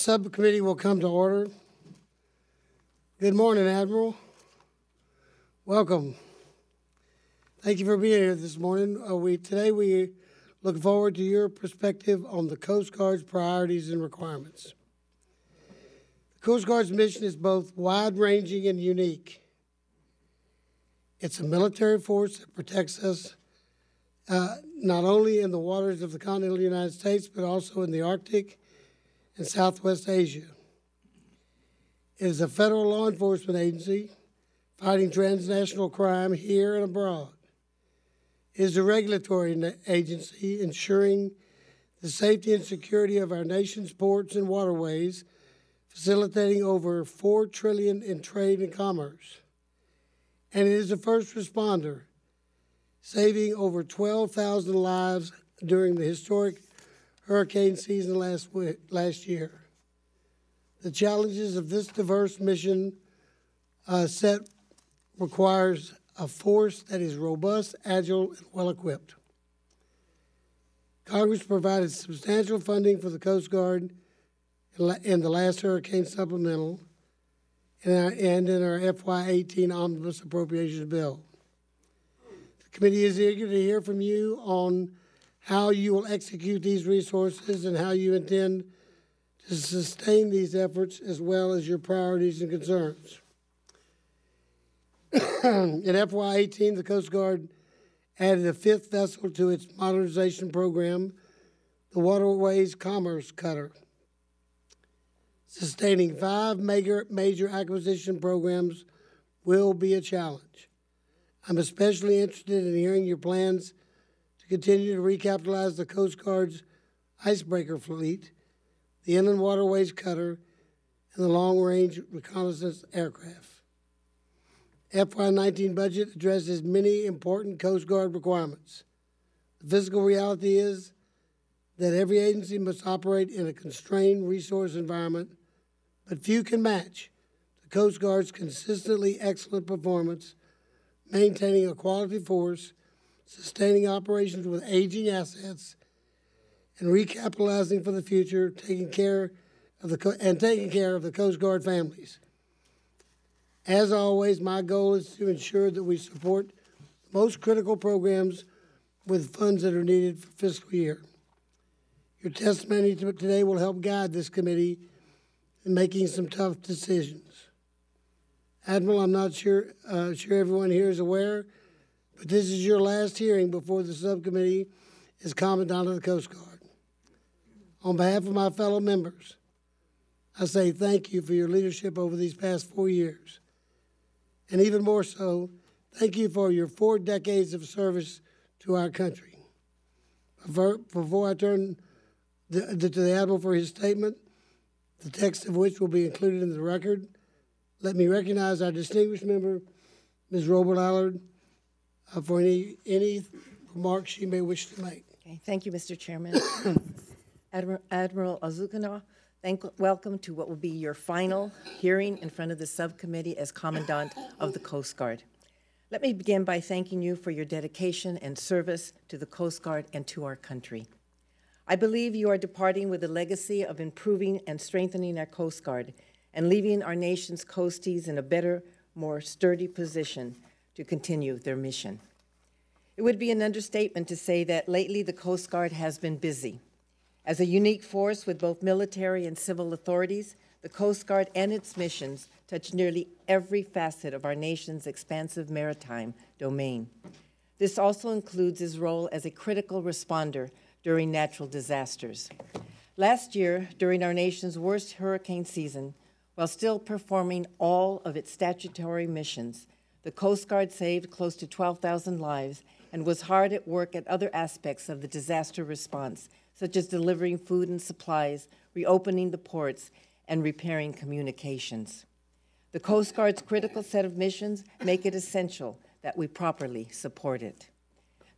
Subcommittee will come to order. Good morning, Admiral. Welcome. Thank you for being here this morning. Today we look forward to your perspective on the Coast Guard's priorities and requirements. The Coast Guard's mission is both wide-ranging and unique. It's a military force that protects us not only in the waters of the continental United States, but also in the Arctic and Southwest Asia. It is a federal law enforcement agency fighting transnational crime here and abroad. It is a regulatory agency ensuring the safety and security of our nation's ports and waterways, facilitating over $4 trillion in trade and commerce. And it is a first responder, saving over 12,000 lives during the historic hurricane season last year. The challenges of this diverse mission set requires a force that is robust, agile, and well-equipped. Congress provided substantial funding for the Coast Guard in the last hurricane supplemental and in our FY18 Omnibus Appropriations Bill. The committee is eager to hear from you on how you will execute these resources and how you intend to sustain these efforts, as well as your priorities and concerns. In FY18, the Coast Guard added a fifth vessel to its modernization program, the Waterways Commerce Cutter. Sustaining 5 major acquisition programs will be a challenge. I'm especially interested in hearing your plans to continue to recapitalize the Coast Guard's icebreaker fleet, the Inland Waterways Cutter, and the long-range reconnaissance aircraft. FY19 budget addresses many important Coast Guard requirements. The physical reality is that every agency must operate in a constrained resource environment, but few can match the Coast Guard's consistently excellent performance, maintaining a quality force, sustaining operations with aging assets, and recapitalizing for the future, taking care of the Coast Guard families. As always, my goal is to ensure that we support the most critical programs with funds that are needed for fiscal year. Your testimony today will help guide this committee in making some tough decisions. Admiral, I'm not sure everyone here is aware, but this is your last hearing before the subcommittee as Commandant of the Coast Guard. On behalf of my fellow members, I say thank you for your leadership over these past 4 years. And even more so, thank you for your 4 decades of service to our country. Before I turn to the Admiral for his statement, the text of which will be included in the record, let me recognize our distinguished member, Ms. Robert Allard, for any remarks she may wish to make. Okay, thank you, Mr. Chairman. Admiral Zukunft, welcome to what will be your final hearing in front of the subcommittee as Commandant of the Coast Guard. Let me begin by thanking you for your dedication and service to the Coast Guard and to our country. I believe you are departing with a legacy of improving and strengthening our Coast Guard and leaving our nation's coasties in a better, more sturdy position to continue their mission. It would be an understatement to say that lately the Coast Guard has been busy. As a unique force with both military and civil authorities, the Coast Guard and its missions touch nearly every facet of our nation's expansive maritime domain. This also includes its role as a critical responder during natural disasters. Last year, during our nation's worst hurricane season, while still performing all of its statutory missions, the Coast Guard saved close to 12,000 lives and was hard at work at other aspects of the disaster response, such as delivering food and supplies, reopening the ports, and repairing communications. The Coast Guard's critical set of missions make it essential that we properly support it.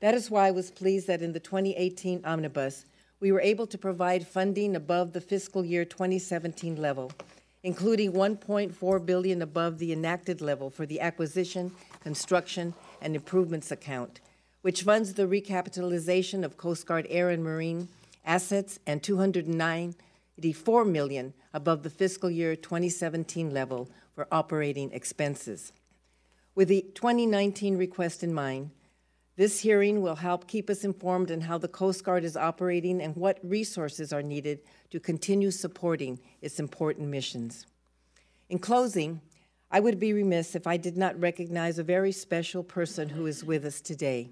That is why I was pleased that in the 2018 Omnibus, we were able to provide funding above the fiscal year 2017 level, including $1.4 billion above the enacted level for the Acquisition, Construction, and Improvements account, which funds the recapitalization of Coast Guard air and marine assets, and $209 $84 million above the fiscal year 2017 level for operating expenses. With the 2019 request in mind, this hearing will help keep us informed on how the Coast Guard is operating and what resources are needed to continue supporting its important missions. In closing, I would be remiss if I did not recognize a very special person who is with us today,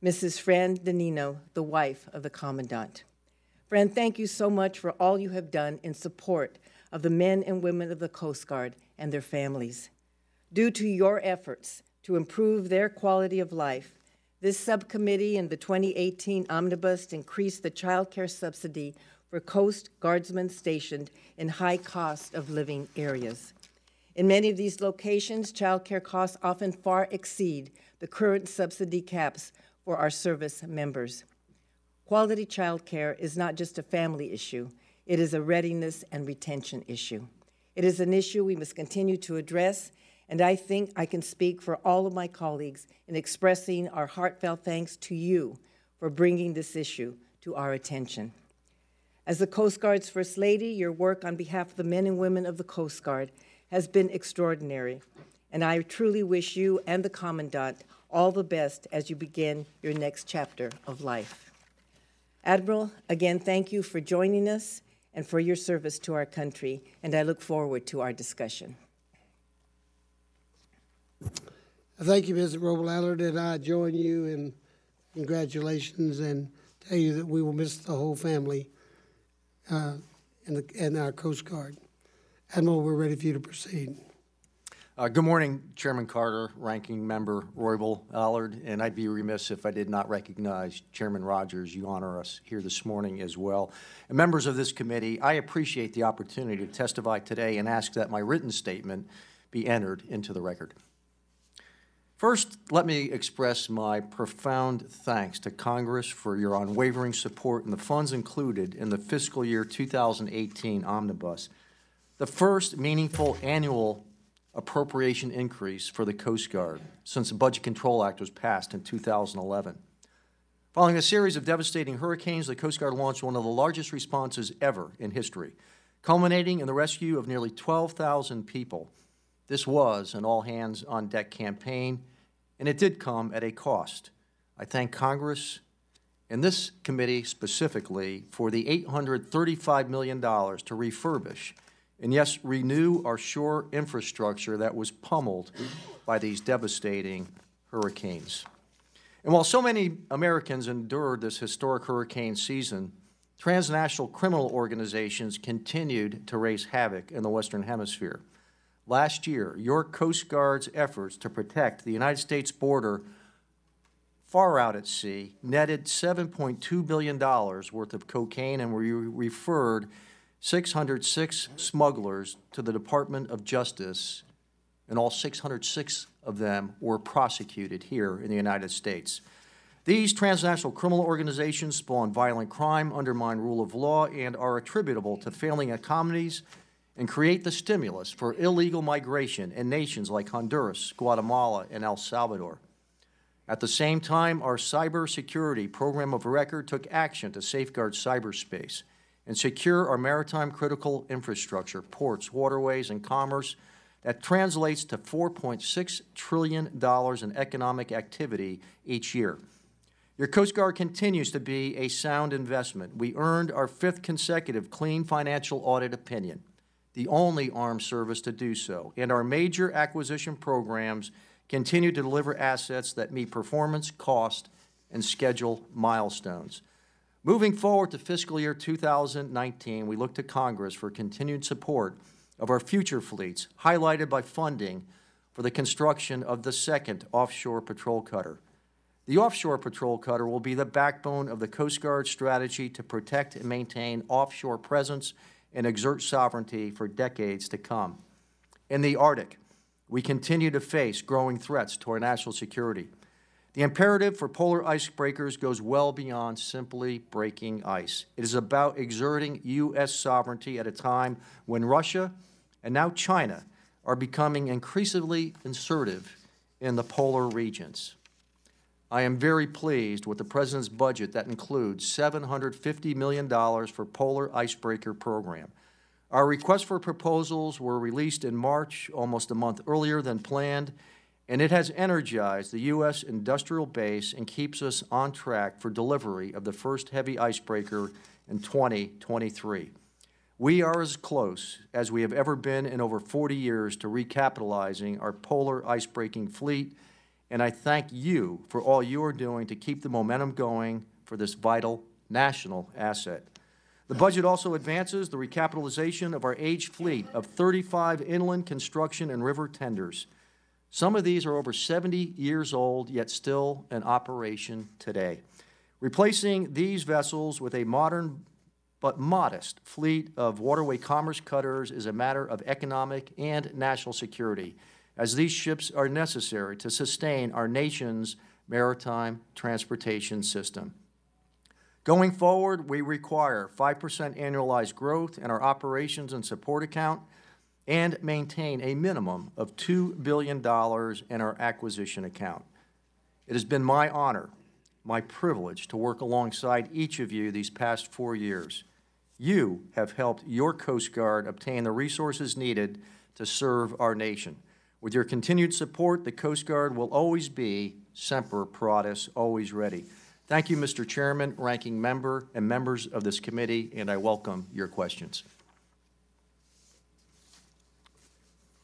Mrs. Fran Danino, the wife of the Commandant. Fran, thank you so much for all you have done in support of the men and women of the Coast Guard and their families. Due to your efforts to improve their quality of life, this subcommittee in the 2018 omnibus increased the child care subsidy for Coast Guardsmen stationed in high cost of living areas. In many of these locations, child care costs often far exceed the current subsidy caps for our service members. Quality child care is not just a family issue, it is a readiness and retention issue. It is an issue we must continue to address, and I think I can speak for all of my colleagues in expressing our heartfelt thanks to you for bringing this issue to our attention. As the Coast Guard's First Lady, your work on behalf of the men and women of the Coast Guard has been extraordinary, and I truly wish you and the Commandant all the best as you begin your next chapter of life. Admiral, again, thank you for joining us and for your service to our country, and I look forward to our discussion. Thank you, Mrs. Robel-Allard, and I join you in congratulations and tell you that we will miss the whole family and our Coast Guard. Admiral, we're ready for you to proceed. Good morning, Chairman Carter, Ranking Member Roybal-Allard, and I'd be remiss if I did not recognize Chairman Rogers. You honor us here this morning as well. And members of this committee, I appreciate the opportunity to testify today and ask that my written statement be entered into the record. First, let me express my profound thanks to Congress for your unwavering support and the funds included in the fiscal year 2018 omnibus, the first meaningful annual appropriation increase for the Coast Guard since the Budget Control Act was passed in 2011. Following a series of devastating hurricanes, the Coast Guard launched one of the largest responses ever in history, culminating in the rescue of nearly 12,000 people. This was an all-hands-on-deck campaign, and it did come at a cost. I thank Congress and this committee specifically for the $835 million to refurbish and, yes, renew our shore infrastructure that was pummeled by these devastating hurricanes. And while so many Americans endured this historic hurricane season, transnational criminal organizations continued to raise havoc in the Western Hemisphere. Last year, your Coast Guard's efforts to protect the United States border far out at sea netted $7.2 billion worth of cocaine, and we referred 606 smugglers to the Department of Justice, and all 606 of them were prosecuted here in the United States. These transnational criminal organizations spawn violent crime, undermine rule of law, and are attributable to failing economies and create the stimulus for illegal migration in nations like Honduras, Guatemala, and El Salvador. At the same time, our cybersecurity program of record took action to safeguard cyberspace and secure our maritime critical infrastructure, ports, waterways, and commerce that translates to $4.6 trillion in economic activity each year. Your Coast Guard continues to be a sound investment. We earned our 5th consecutive clean financial audit opinion, the only armed service to do so, and our major acquisition programs continue to deliver assets that meet performance, cost, and schedule milestones. Moving forward to fiscal year 2019, we look to Congress for continued support of our future fleets, highlighted by funding for the construction of the 2nd offshore patrol cutter. The offshore patrol cutter will be the backbone of the Coast Guard strategy to protect and maintain offshore presence and exert sovereignty for decades to come. In the Arctic, we continue to face growing threats to our national security. The imperative for polar icebreakers goes well beyond simply breaking ice. It is about exerting U.S. sovereignty at a time when Russia and now China are becoming increasingly assertive in the polar regions. I am very pleased with the President's budget that includes $750 million for Polar Icebreaker Program. Our requests for proposals were released in March, almost a month earlier than planned, and it has energized the U.S. industrial base and keeps us on track for delivery of the first heavy icebreaker in 2023. We are as close as we have ever been in over 40 years to recapitalizing our polar icebreaking fleet, and I thank you for all you are doing to keep the momentum going for this vital national asset. The budget also advances the recapitalization of our aged fleet of 35 inland construction and river tenders. Some of these are over 70 years old, yet still in operation today. Replacing these vessels with a modern but modest fleet of waterway commerce cutters is a matter of economic and national security, as these ships are necessary to sustain our nation's maritime transportation system. Going forward, we require 5% annualized growth in our operations and support account and maintain a minimum of $2 billion in our acquisition account. It has been my honor, my privilege to work alongside each of you these past 4 years. You have helped your Coast Guard obtain the resources needed to serve our nation. With your continued support, the Coast Guard will always be Semper Paratus, always ready. Thank you, Mr. Chairman, Ranking Member, and members of this committee, and I welcome your questions.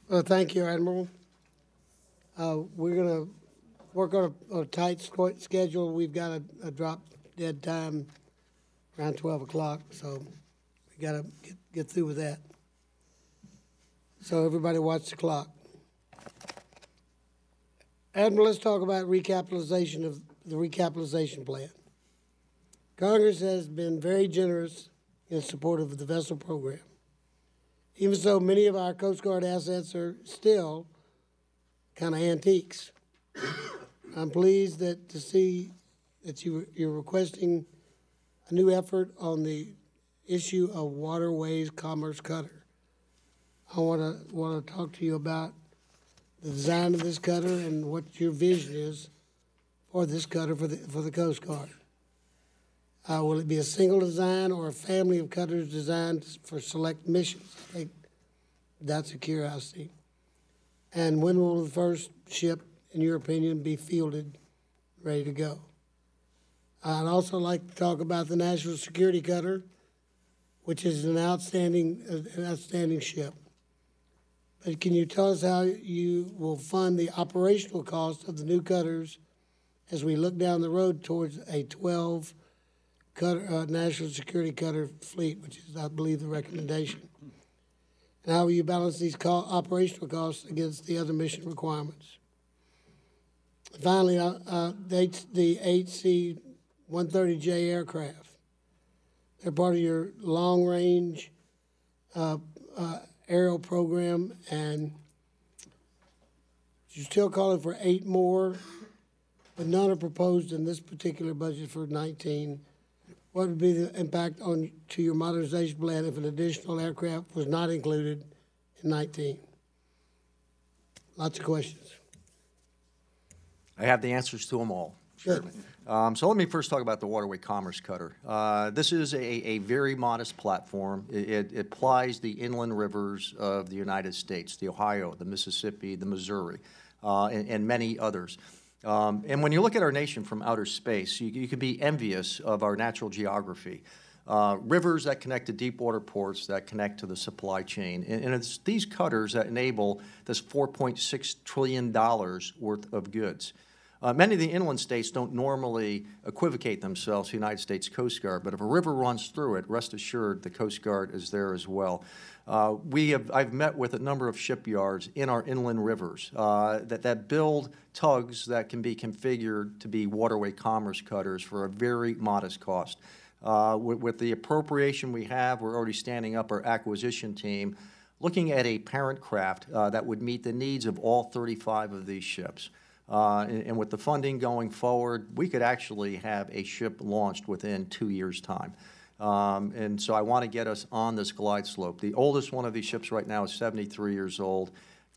Well, thank you, Admiral. We're going to work on a tight schedule. We've got a drop-dead time around 12 o'clock, so we got to get through with that. So everybody watch the clock. Admiral, let's talk about recapitalization of the recapitalization plan. Congress has been very generous in support of the vessel program. Even so, many of our Coast Guard assets are still kind of antiques. I'm pleased to see that you're requesting a new effort on the issue of waterways commerce cutter. I want to talk to you about the design of this cutter and what your vision is for this cutter for the Coast Guard. Will it be a single design or a family of cutters designed for select missions? I think that's a curiosity. And when will the first ship, in your opinion, be fielded, ready to go? I'd also like to talk about the National Security Cutter, which is an outstanding ship. But can you tell us how you will fund the operational cost of the new cutters as we look down the road towards a 12 National Security Cutter fleet, which is, I believe, the recommendation? And how will you balance these operational costs against the other mission requirements? Finally, the HC-130J aircraft. They're part of your long-range aerial program, and you're still calling for 8 more, but none are proposed in this particular budget for 19. What would be the impact to your modernization plan if an additional aircraft was not included in 19? Lots of questions. I have the answers to them all. Good. So let me first talk about the waterway commerce cutter. This is a very modest platform. It plies the inland rivers of the United States, the Ohio, the Mississippi, the Missouri, and many others. And when you look at our nation from outer space, you can be envious of our natural geography. Rivers that connect to deep water ports that connect to the supply chain. And it's these cutters that enable this $4.6 trillion worth of goods. Many of the inland states don't normally equivocate themselves to the United States Coast Guard, but if a river runs through it, rest assured the Coast Guard is there as well. I've met with a number of shipyards in our inland rivers that build tugs that can be configured to be waterway commerce cutters for a very modest cost. With the appropriation we have, we're already standing up our acquisition team, looking at a parent craft that would meet the needs of all 35 of these ships. And with the funding going forward, we could actually have a ship launched within 2 years' time. And so I want to get us on this glide slope. The oldest one of these ships right now is 73 years old.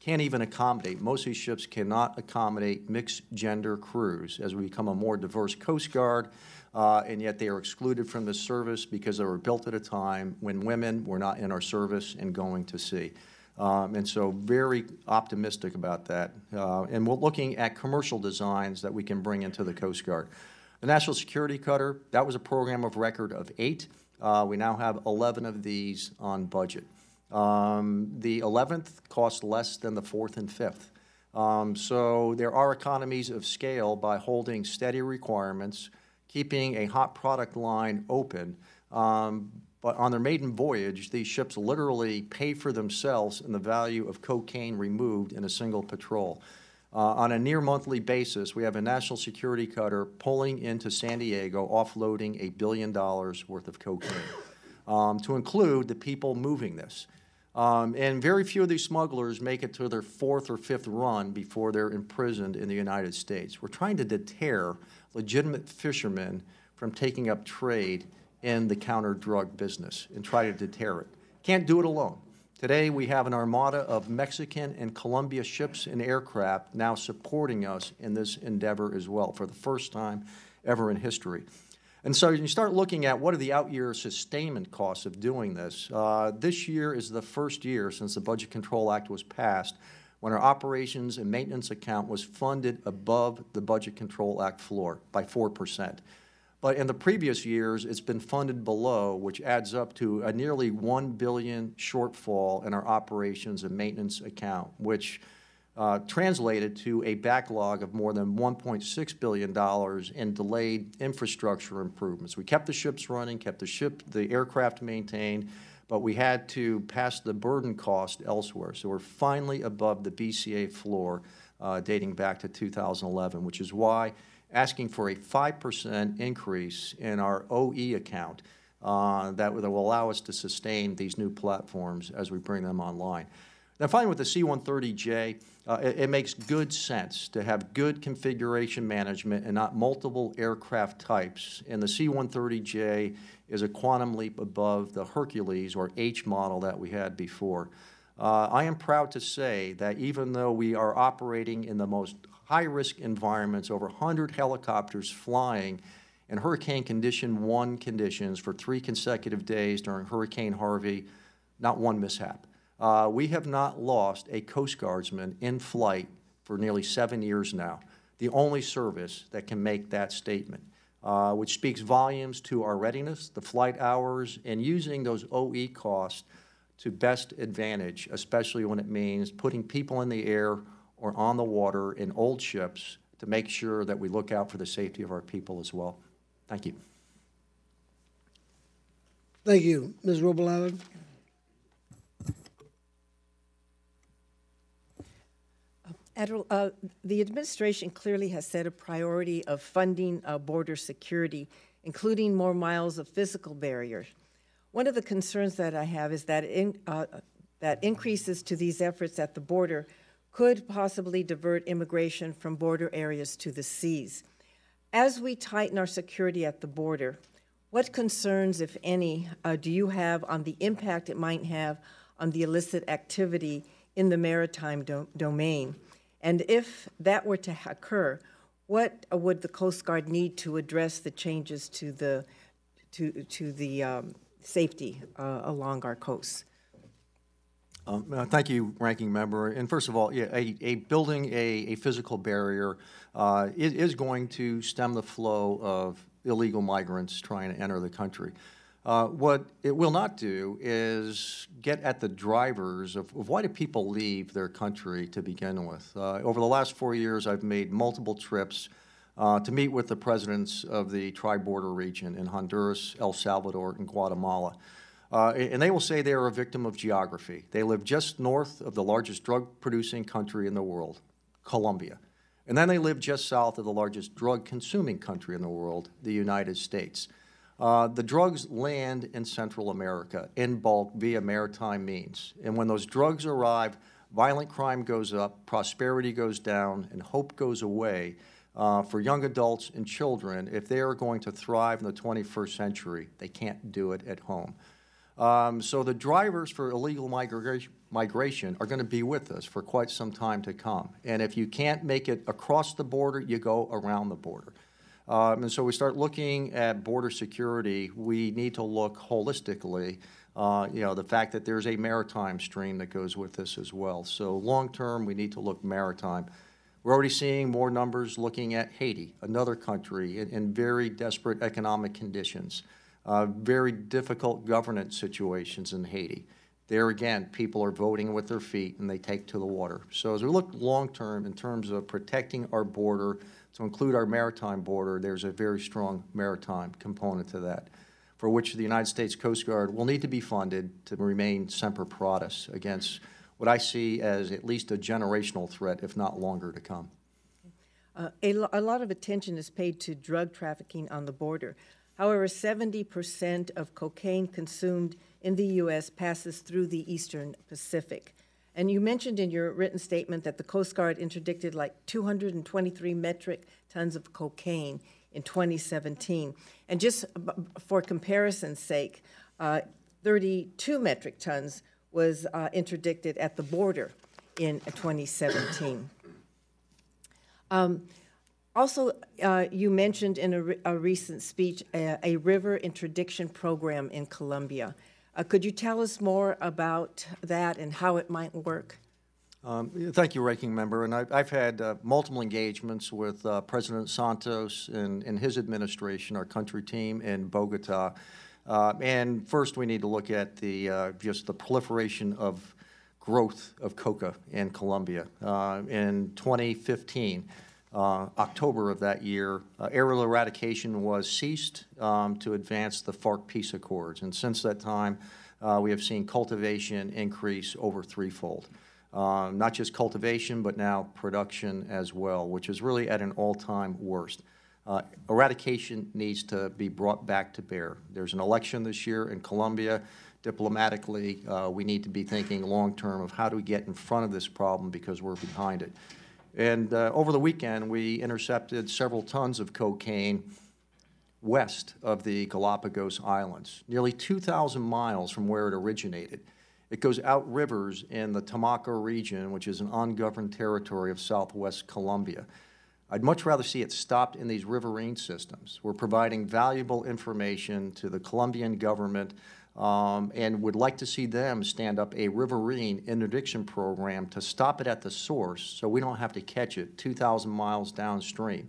can't even accommodate. Most of these ships cannot accommodate mixed-gender crews as we become a more diverse Coast Guard, and yet they are excluded from this service because they were built at a time when women were not in our service and going to sea. And so very optimistic about that. And we're looking at commercial designs that we can bring into the Coast Guard. The National Security Cutter, that was a program of record of 8. We now have 11 of these on budget. The 11th costs less than the 4th and 5th. So there are economies of scale by holding steady requirements, keeping a hot product line open. But on their maiden voyage, these ships literally pay for themselves in the value of cocaine removed in a single patrol. On a near monthly basis, we have a national security cutter pulling into San Diego, offloading $1 billion worth of cocaine, to include the people moving this. And very few of these smugglers make it to their 4th or 5th run before they're imprisoned in the United States. We're trying to deter legitimate fishermen from taking up trade in the counter-drug business and try to deter it. Can't do it alone. Today, we have an armada of Mexican and Colombia ships and aircraft now supporting us in this endeavor as well for the first time ever in history. And so you start looking at what are the out-year sustainment costs of doing this. This year is the first year since the Budget Control Act was passed when our operations and maintenance account was funded above the Budget Control Act floor by 4%. But in the previous years, it's been funded below, which adds up to a nearly $1 billion shortfall in our operations and maintenance account, which translated to a backlog of more than $1.6 billion in delayed infrastructure improvements. We kept the ships running, kept the aircraft maintained, but we had to pass the burden cost elsewhere. So we're finally above the BCA floor dating back to 2011, which is why asking for a 5% increase in our OE account that will allow us to sustain these new platforms as we bring them online. Now, finally, with the C-130J, it makes good sense to have good configuration management and not multiple aircraft types. And the C-130J is a quantum leap above the Hercules or H model that we had before. I am proud to say that even though we are operating in the most high-risk environments, over 100 helicopters flying in Hurricane Condition 1 conditions for 3 consecutive days during Hurricane Harvey, not one mishap. We have not lost a Coast Guardsman in flight for nearly 7 years now, the only service that can make that statement, which speaks volumes to our readiness, the flight hours, and using those OE costs to best advantage, especially when it means putting people in the air or on the water in old ships to make sure that we look out for the safety of our people as well. Thank you. Thank you. Ms. Roble-Allard. Admiral, the administration clearly has set a priority of funding border security, including more miles of physical barriers. One of the concerns that I have is that that increases to these efforts at the border could possibly divert immigration from border areas to the seas. As we tighten our security at the border, what concerns, if any, do you have on the impact it might have on the illicit activity in the maritime domain? And if that were to occur, what would the Coast Guard need to address the changes to the safety along our coasts? Thank you, Ranking Member. And first of all, yeah, building a physical barrier is going to stem the flow of illegal migrants trying to enter the country. What it will not do is get at the drivers of why do people leave their country to begin with. Over the last 4 years, I've made multiple trips to meet with the presidents of the tri-border region in Honduras, El Salvador, and Guatemala. And they will say they are a victim of geography. They live just north of the largest drug-producing country in the world, Colombia. And then they live just south of the largest drug-consuming country in the world, the United States. The drugs land in Central America in bulk via maritime means. And when those drugs arrive, violent crime goes up, prosperity goes down, and hope goes away for young adults and children if they are going to thrive in the 21st century. They can't do it at home. So the drivers for illegal migration are going to be with us for quite some time to come. And if you can't make it across the border, you go around the border. And so we start looking at border security. We need to look holistically, the fact that there's a maritime stream that goes with this as well. So long term, we need to look maritime. We're already seeing more numbers looking at Haiti, another country in very desperate economic conditions, very difficult governance situations in Haiti. There again, people are voting with their feet and they take to the water. So as we look long term in terms of protecting our border, to include our maritime border, there's a very strong maritime component to that, for which the United States Coast Guard will need to be funded to remain semper paratus against what I see as at least a generational threat, if not longer to come. A lot of attention is paid to drug trafficking on the border. However, 70% of cocaine consumed in the U.S. passes through the Eastern Pacific. And you mentioned in your written statement that the Coast Guard interdicted like 223 metric tons of cocaine in 2017. And just for comparison's sake, 32 metric tons was interdicted at the border in 2017. Also, you mentioned in a recent speech a river interdiction program in Colombia. Could you tell us more about that and how it might work? Thank you, Ranking Member. And I've had multiple engagements with President Santos and his administration, our country team in Bogota. And first, we need to look at just the proliferation of growth of coca in Colombia. In 2015, October of that year, aerial eradication was ceased to advance the FARC peace accords. And since that time, we have seen cultivation increase over threefold. Not just cultivation, but now production as well, which is really at an all-time worst. Eradication needs to be brought back to bear. There's an election this year in Colombia. Diplomatically, we need to be thinking long-term of how do we get in front of this problem because we're behind it. And over the weekend, we intercepted several tons of cocaine west of the Galapagos Islands, nearly 2,000 miles from where it originated. It goes out rivers in the Tamaco region, which is an ungoverned territory of southwest Colombia. I'd much rather see it stopped in these riverine systems. We're providing valuable information to the Colombian government and would like to see them stand up a riverine interdiction program to stop it at the source so we don't have to catch it 2,000 miles downstream.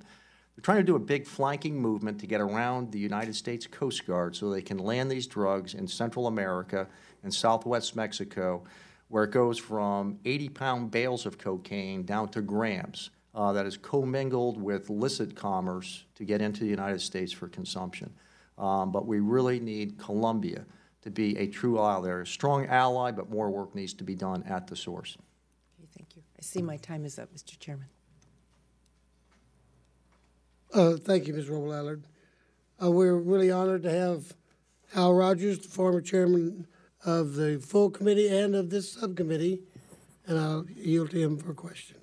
They're trying to do a big flanking movement to get around the United States Coast Guard so they can land these drugs in Central America and southwest Mexico, where it goes from 80-pound bales of cocaine down to grams that is commingled with illicit commerce to get into the United States for consumption. But we really need Colombia to be a true ally. They're a strong ally, but more work needs to be done at the source. Okay, thank you. I see my time is up, Mr. Chairman. Thank you, Ms. Roble-Allard. We're really honored to have Hal Rogers, the former chairman of the full committee and of this subcommittee, and I'll yield to him for a question.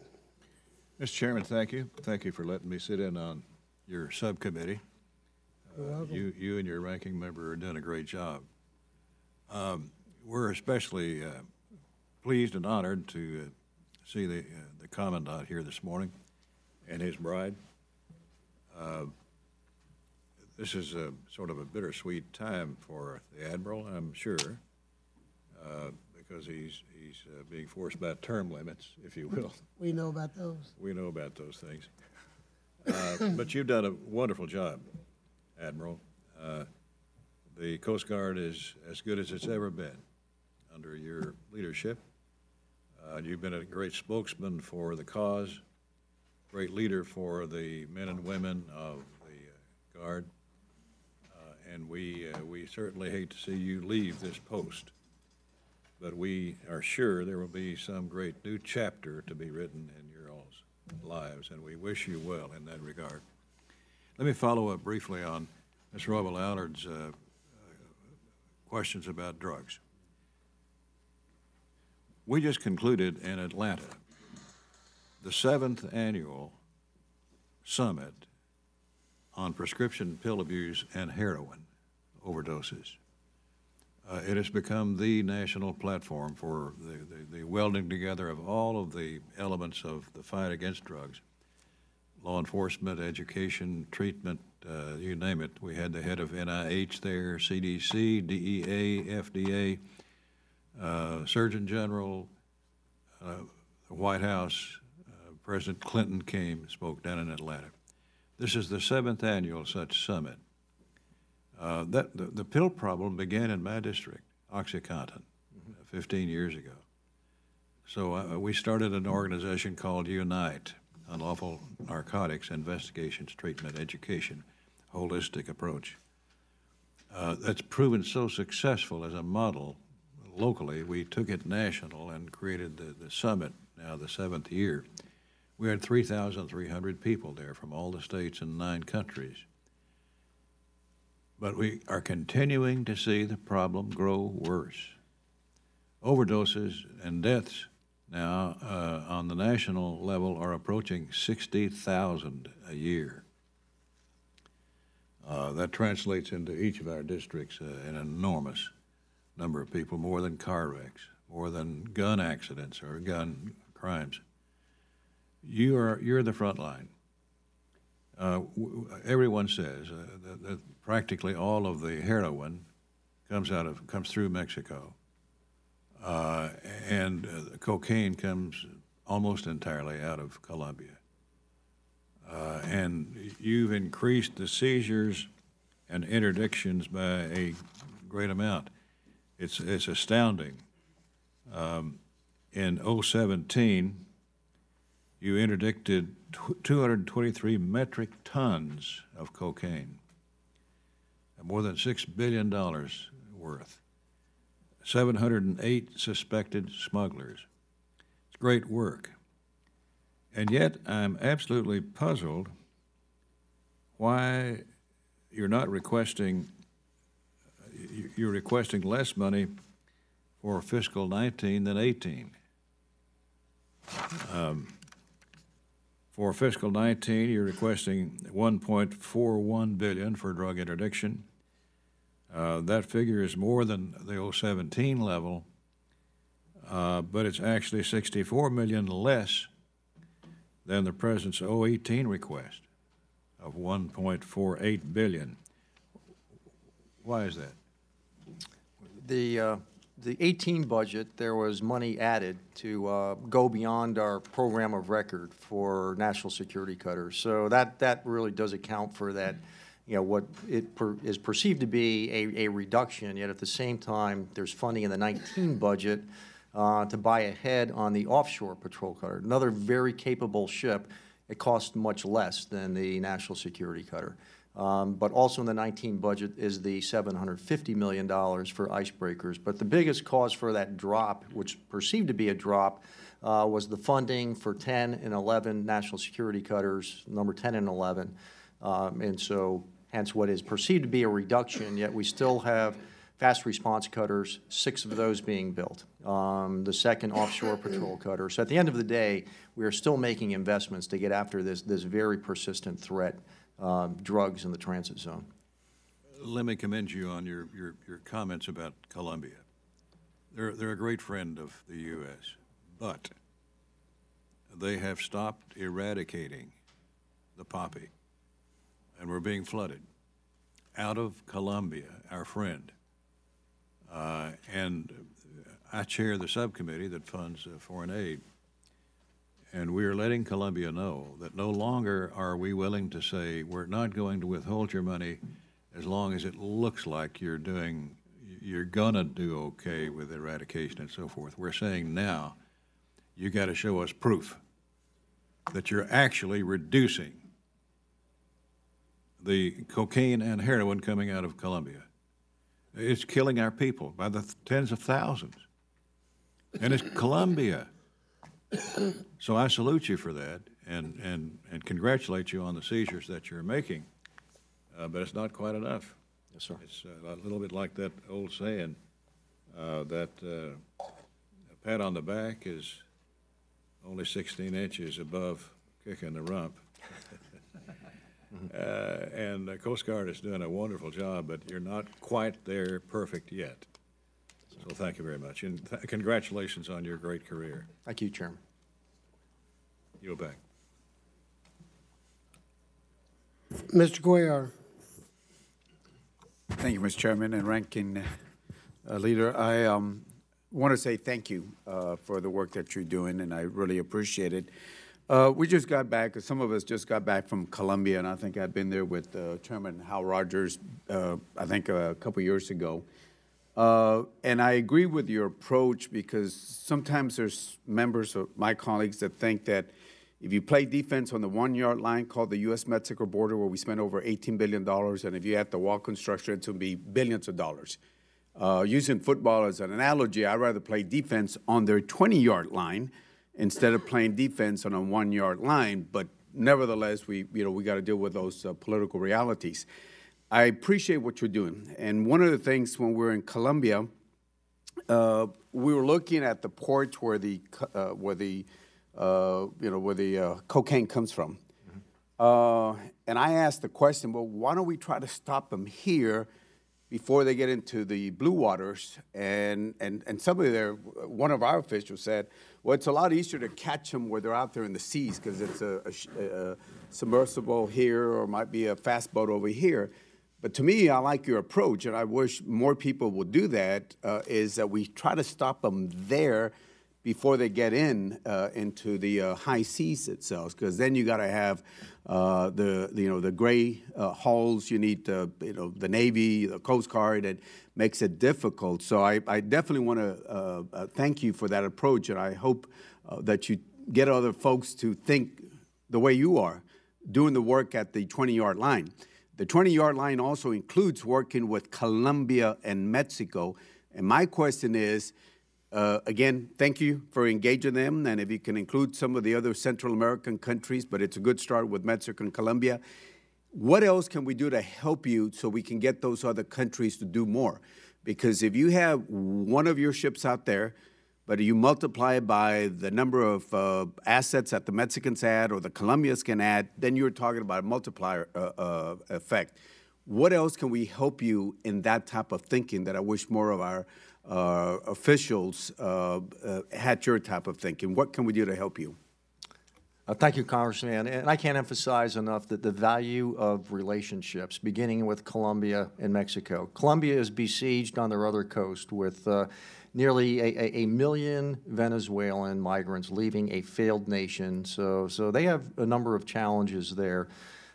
Mr. Chairman, thank you. Thank you for letting me sit in on your subcommittee. You and your ranking member are doing a great job. We're especially pleased and honored to see the Commandant here this morning and his bride. This is a sort of a bittersweet time for the Admiral, I'm sure, because he's being forced by term limits, if you will. We know about those. We know about those things. But you've done a wonderful job, Admiral. The Coast Guard is as good as it's ever been under your leadership. You've been a great spokesman for the cause, great leader for the men and women of the Guard, and we certainly hate to see you leave this post. But we are sure there will be some great new chapter to be written in your all's lives, and we wish you well in that regard. Let me follow up briefly on Ms. Roble-Allard's questions about drugs. We just concluded in Atlanta the 7th annual summit on prescription pill abuse and heroin overdoses. It has become the national platform for the welding together of all of the elements of the fight against drugs. Law enforcement, education, treatment, you name it. We had the head of NIH there, CDC, DEA, FDA, Surgeon General, the White House. President Clinton came, spoke down in Atlanta. This is the 7th annual such summit. The pill problem began in my district, OxyContin, 15 years ago. So we started an organization called UNITE, Unlawful Narcotics Investigations, Treatment, Education, Holistic Approach. That's proven so successful as a model locally. We took it national and created the summit, now the 7th year. We had 3,300 people there from all the states and 9 countries. But we are continuing to see the problem grow worse. Overdoses and deaths now on the national level are approaching 60,000 a year. That translates into each of our districts an enormous number of people, more than car wrecks, more than gun accidents or gun crimes. You're the front line. Everyone says that practically all of the heroin comes through Mexico, and cocaine comes almost entirely out of Colombia. And you've increased the seizures and interdictions by a great amount. It's astounding. In 2017, you interdicted 223 metric tons of cocaine, more than $6 billion worth, 708 suspected smugglers. It's great work. And yet I'm absolutely puzzled why you're not requesting, you're requesting less money for fiscal 19 than 18. For fiscal 19, you're requesting $1.41 billion for drug interdiction. That figure is more than the 017 level, but it's actually $64 million less than the President's 018 request of $1.48 billion. Why is that? The 18 budget, there was money added to go beyond our program of record for national security cutters. So that really does account for that, what is perceived to be a reduction, yet at the same time, there's funding in the 19 budget to buy ahead on the offshore patrol cutter. Another very capable ship. It costs much less than the national security cutter. But also in the 19 budget is the $750 million for icebreakers. But the biggest cause for that drop, which perceived to be a drop, was the funding for 10 and 11 national security cutters, number 10 and 11. And so hence what is perceived to be a reduction, yet we still have fast response cutters, 6 of those being built, the second offshore patrol cutter. So at the end of the day, we are still making investments to get after this very persistent threat, drugs in the transit zone. Let me commend you on your comments about Colombia. They're a great friend of the U.S., but they have stopped eradicating the poppy, and we're being flooded out of Colombia, our friend. And I chair the subcommittee that funds foreign aid. And we are letting Colombia know that no longer are we willing to say we're not going to withhold your money as long as it looks like you're gonna do okay with eradication and so forth. We're saying now you got to show us proof that you're actually reducing the cocaine and heroin coming out of Colombia. It's killing our people by the tens of thousands. And it's Colombia. So I salute you for that and congratulate you on the seizures that you're making. But it's not quite enough. Yes, sir. It's a little bit like that old saying that a pat on the back is only 16 inches above kicking the rump. And the Coast Guard is doing a wonderful job, but you're not quite there perfect yet. So thank you very much, and congratulations on your great career. Thank you, Chairman. Yield back. Mr. Cuellar. Thank you, Mr. Chairman and Ranking Leader. I want to say thank you for the work that you're doing, and I really appreciate it. We just got back, some of us just got back from Colombia, and I think I've been there with Chairman Hal Rogers, I think a couple years ago. And I agree with your approach because sometimes there's members of my colleagues that think that if you play defense on the 1-yard line called the U.S.-Mexico border where we spend over $18 billion, and if you have to wall construction, it's going to be billions of dollars. Using football as an analogy, I'd rather play defense on their 20-yard line instead of playing defense on a 1-yard line. But nevertheless, we got to deal with those political realities. I appreciate what you're doing. And one of the things when we were in Colombia, we were looking at the ports where the cocaine comes from. And I asked the question, well, why don't we try to stop them here before they get into the blue waters? And somebody there, one of our officials said, well, it's a lot easier to catch them where they're out there in the seas because it's a submersible here or might be a fast boat over here. But to me, I like your approach, and I wish more people would do that, is that we try to stop them there before they get into the high seas itself, because then you got to have the gray hulls. You need the Navy, the Coast Guard. It makes it difficult. So I definitely want to thank you for that approach, and I hope that you get other folks to think the way you are, doing the work at the 20-yard line. The 20-yard line also includes working with Colombia and Mexico. And my question is, again, thank you for engaging them, and if you can include some of the other Central American countries, but it's a good start with Mexico and Colombia. What else can we do to help you so we can get those other countries to do more? Because if you have one of your ships out there, but you multiply it by the number of assets that the Mexicans add or the Colombians can add, then you're talking about a multiplier effect. What else can we help you in that type of thinking that I wish more of our officials had your type of thinking? What can we do to help you? Thank you, Congressman. And I can't emphasize enough that the value of relationships, beginning with Colombia and Mexico. Colombia is besieged on their other coast with nearly a million Venezuelan migrants leaving a failed nation. So they have a number of challenges there.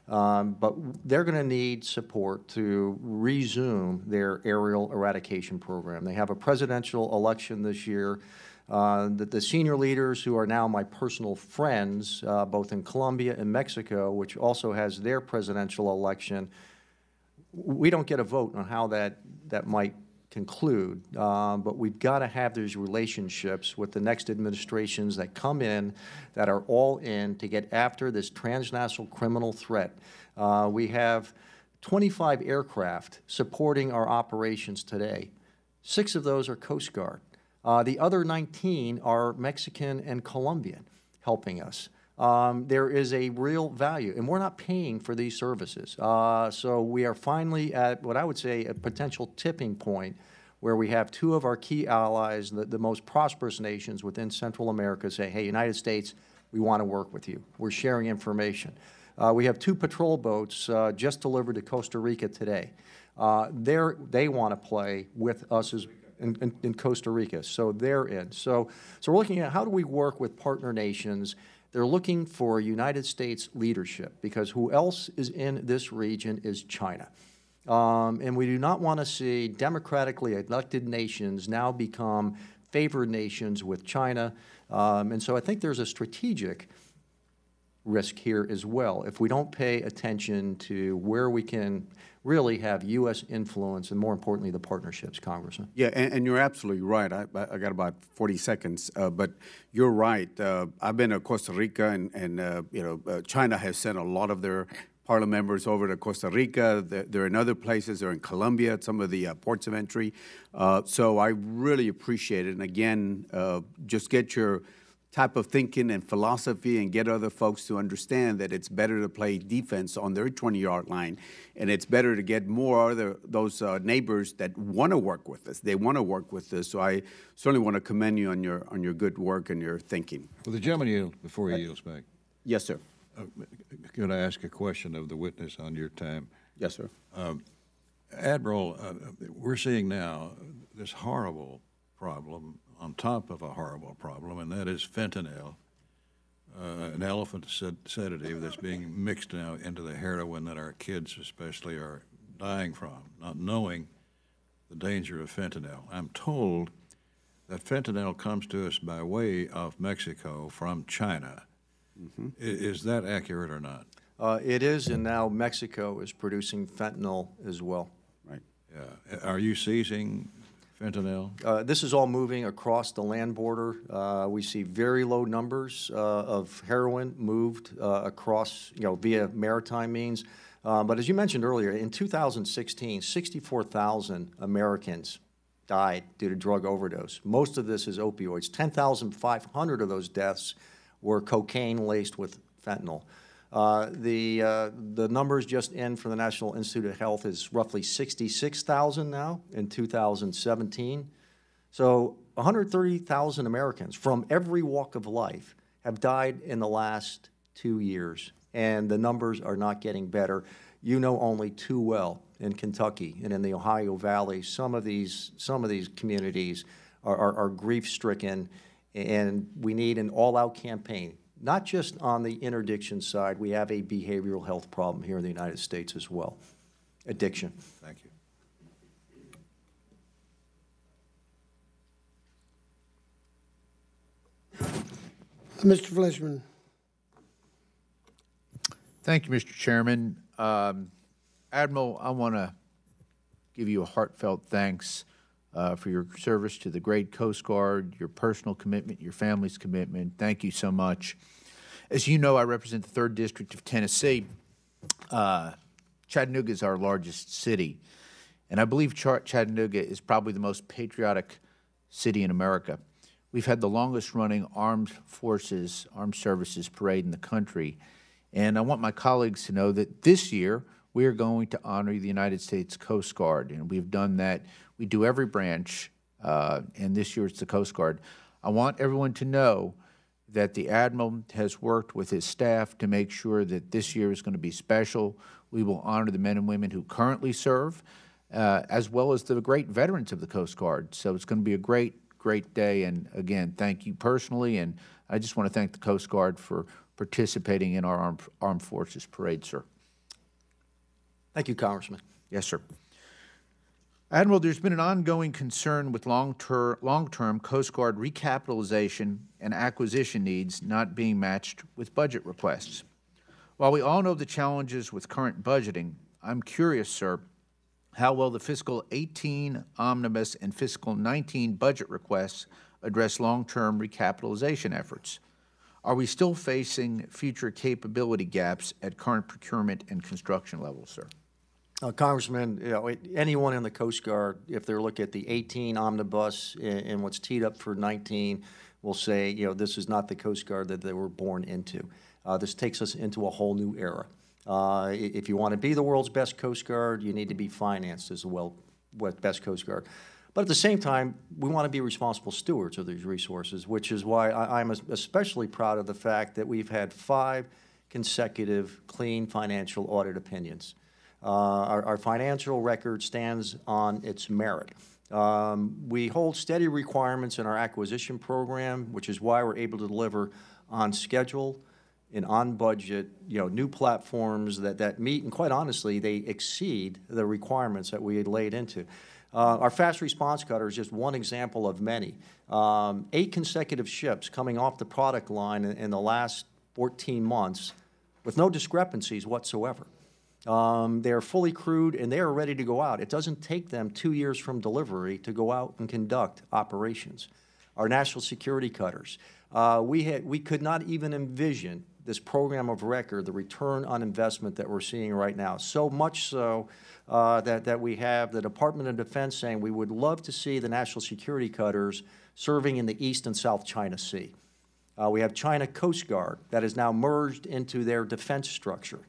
But they're going to need support to resume their aerial eradication program. They have a presidential election this year. The senior leaders who are now my personal friends, both in Colombia and Mexico, which also has their presidential election, we don't get a vote on how that might conclude, but we've got to have these relationships with the next administrations that come in that are all in to get after this transnational criminal threat. We have 25 aircraft supporting our operations today. 6 of those are Coast Guard. The other 19 are Mexican and Colombian helping us. There is a real value, and we're not paying for these services. So we are finally at what I would say a potential tipping point where we have 2 of our key allies, the most prosperous nations within Central America, say, hey, United States, we want to work with you. We're sharing information. We have 2 patrol boats just delivered to Costa Rica today. They want to play with us as in Costa Rica, so they're in. So we're looking at how do we work with partner nations. They're looking for United States leadership because who else is in this region is China. And we do not want to see democratically elected nations now become favored nations with China. And so I think there's a strategic risk here as well if we don't pay attention to where we can really have U.S. influence and, more importantly, the partnerships, Congressman. Yeah, and you're absolutely right. I got about 40 seconds, but you're right. I've been to Costa Rica, and China has sent a lot of their parliament members over to Costa Rica. They're in other places. They're in Colombia at some of the ports of entry. So I really appreciate it. And again, just get your type of thinking and philosophy and get other folks to understand that it's better to play defense on their 20-yard line, and it's better to get more other those neighbors that want to work with us. They want to work with us. So I certainly want to commend you on your good work and your thinking. Will the gentleman yield before he yields back? Yes, sir. Could I ask a question of the witness on your time? Yes, sir. Admiral, we're seeing now this horrible problem on top of a horrible problem, and that is fentanyl, an elephant sedative that's being mixed now into the heroin that our kids especially are dying from, not knowing the danger of fentanyl. I'm told that fentanyl comes to us by way of Mexico from China. Mm-hmm. Is that accurate or not? It is, and now Mexico is producing fentanyl as well. Right. Yeah. Are you seizing fentanyl? This is all moving across the land border. We see very low numbers of heroin moved across, via maritime means. But as you mentioned earlier, in 2016, 64,000 Americans died due to drug overdose. Most of this is opioids. 10,500 of those deaths were cocaine laced with fentanyl. The numbers just in from the National Institute of Health is roughly 66,000 now in 2017. So 130,000 Americans from every walk of life have died in the last 2 years, and the numbers are not getting better. You know only too well in Kentucky and in the Ohio Valley, some of these communities are grief-stricken, and we need an all-out campaign. Not just on the interdiction side, we have a behavioral health problem here in the United States as well. Addiction. Thank you. Mr. Fleshman. Thank you, Mr. Chairman. Admiral, I want to give you a heartfelt thanks for your service to the great Coast Guard, your personal commitment, your family's commitment. Thank you so much. As you know, I represent the 3rd District of Tennessee. Chattanooga is our largest city, and I believe Chattanooga is probably the most patriotic city in America. We've had the longest-running armed services parade in the country, and I want my colleagues to know that this year we are going to honor the United States Coast Guard, and we've done that. We do every branch, and this year it's the Coast Guard. I want everyone to know that the Admiral has worked with his staff to make sure that this year is going to be special. We will honor the men and women who currently serve, as well as the great veterans of the Coast Guard. So it's going to be a great day, and again, thank you personally, and I just want to thank the Coast Guard for participating in our Armed Forces Parade, sir. Thank you, Congressman. Yes, sir. Admiral, there's been an ongoing concern with long-term Coast Guard recapitalization and acquisition needs not being matched with budget requests. While we all know the challenges with current budgeting, I'm curious, sir, how well the fiscal 18 omnibus and fiscal 19 budget requests address long-term recapitalization efforts. Are we still facing future capability gaps at current procurement and construction levels, sir? Congressman, anyone in the Coast Guard, if they're looking at the 18 omnibus and what's teed up for 19, will say, this is not the Coast Guard that they were born into. This takes us into a whole new era. If you want to be the world's best Coast Guard, you need to be financed as the best Coast Guard. But at the same time, we want to be responsible stewards of these resources, which is why I'm especially proud of the fact that we've had 5 consecutive clean financial audit opinions. Our financial record stands on its merit. We hold steady requirements in our acquisition program, which is why we're able to deliver on schedule and on budget, new platforms that meet, and quite honestly, they exceed the requirements that we had laid into. Our fast response cutter is just one example of many. 8 consecutive ships coming off the product line in the last 14 months with no discrepancies whatsoever. They're fully crewed and they are ready to go out. It doesn't take them 2 years from delivery to go out and conduct operations. Our national security cutters. We could not even envision this program of record, the return on investment that we're seeing right now. So much so that we have the Department of Defense saying we would love to see the national security cutters serving in the East and South China Sea. We have China Coast Guard that is now merged into their defense structure.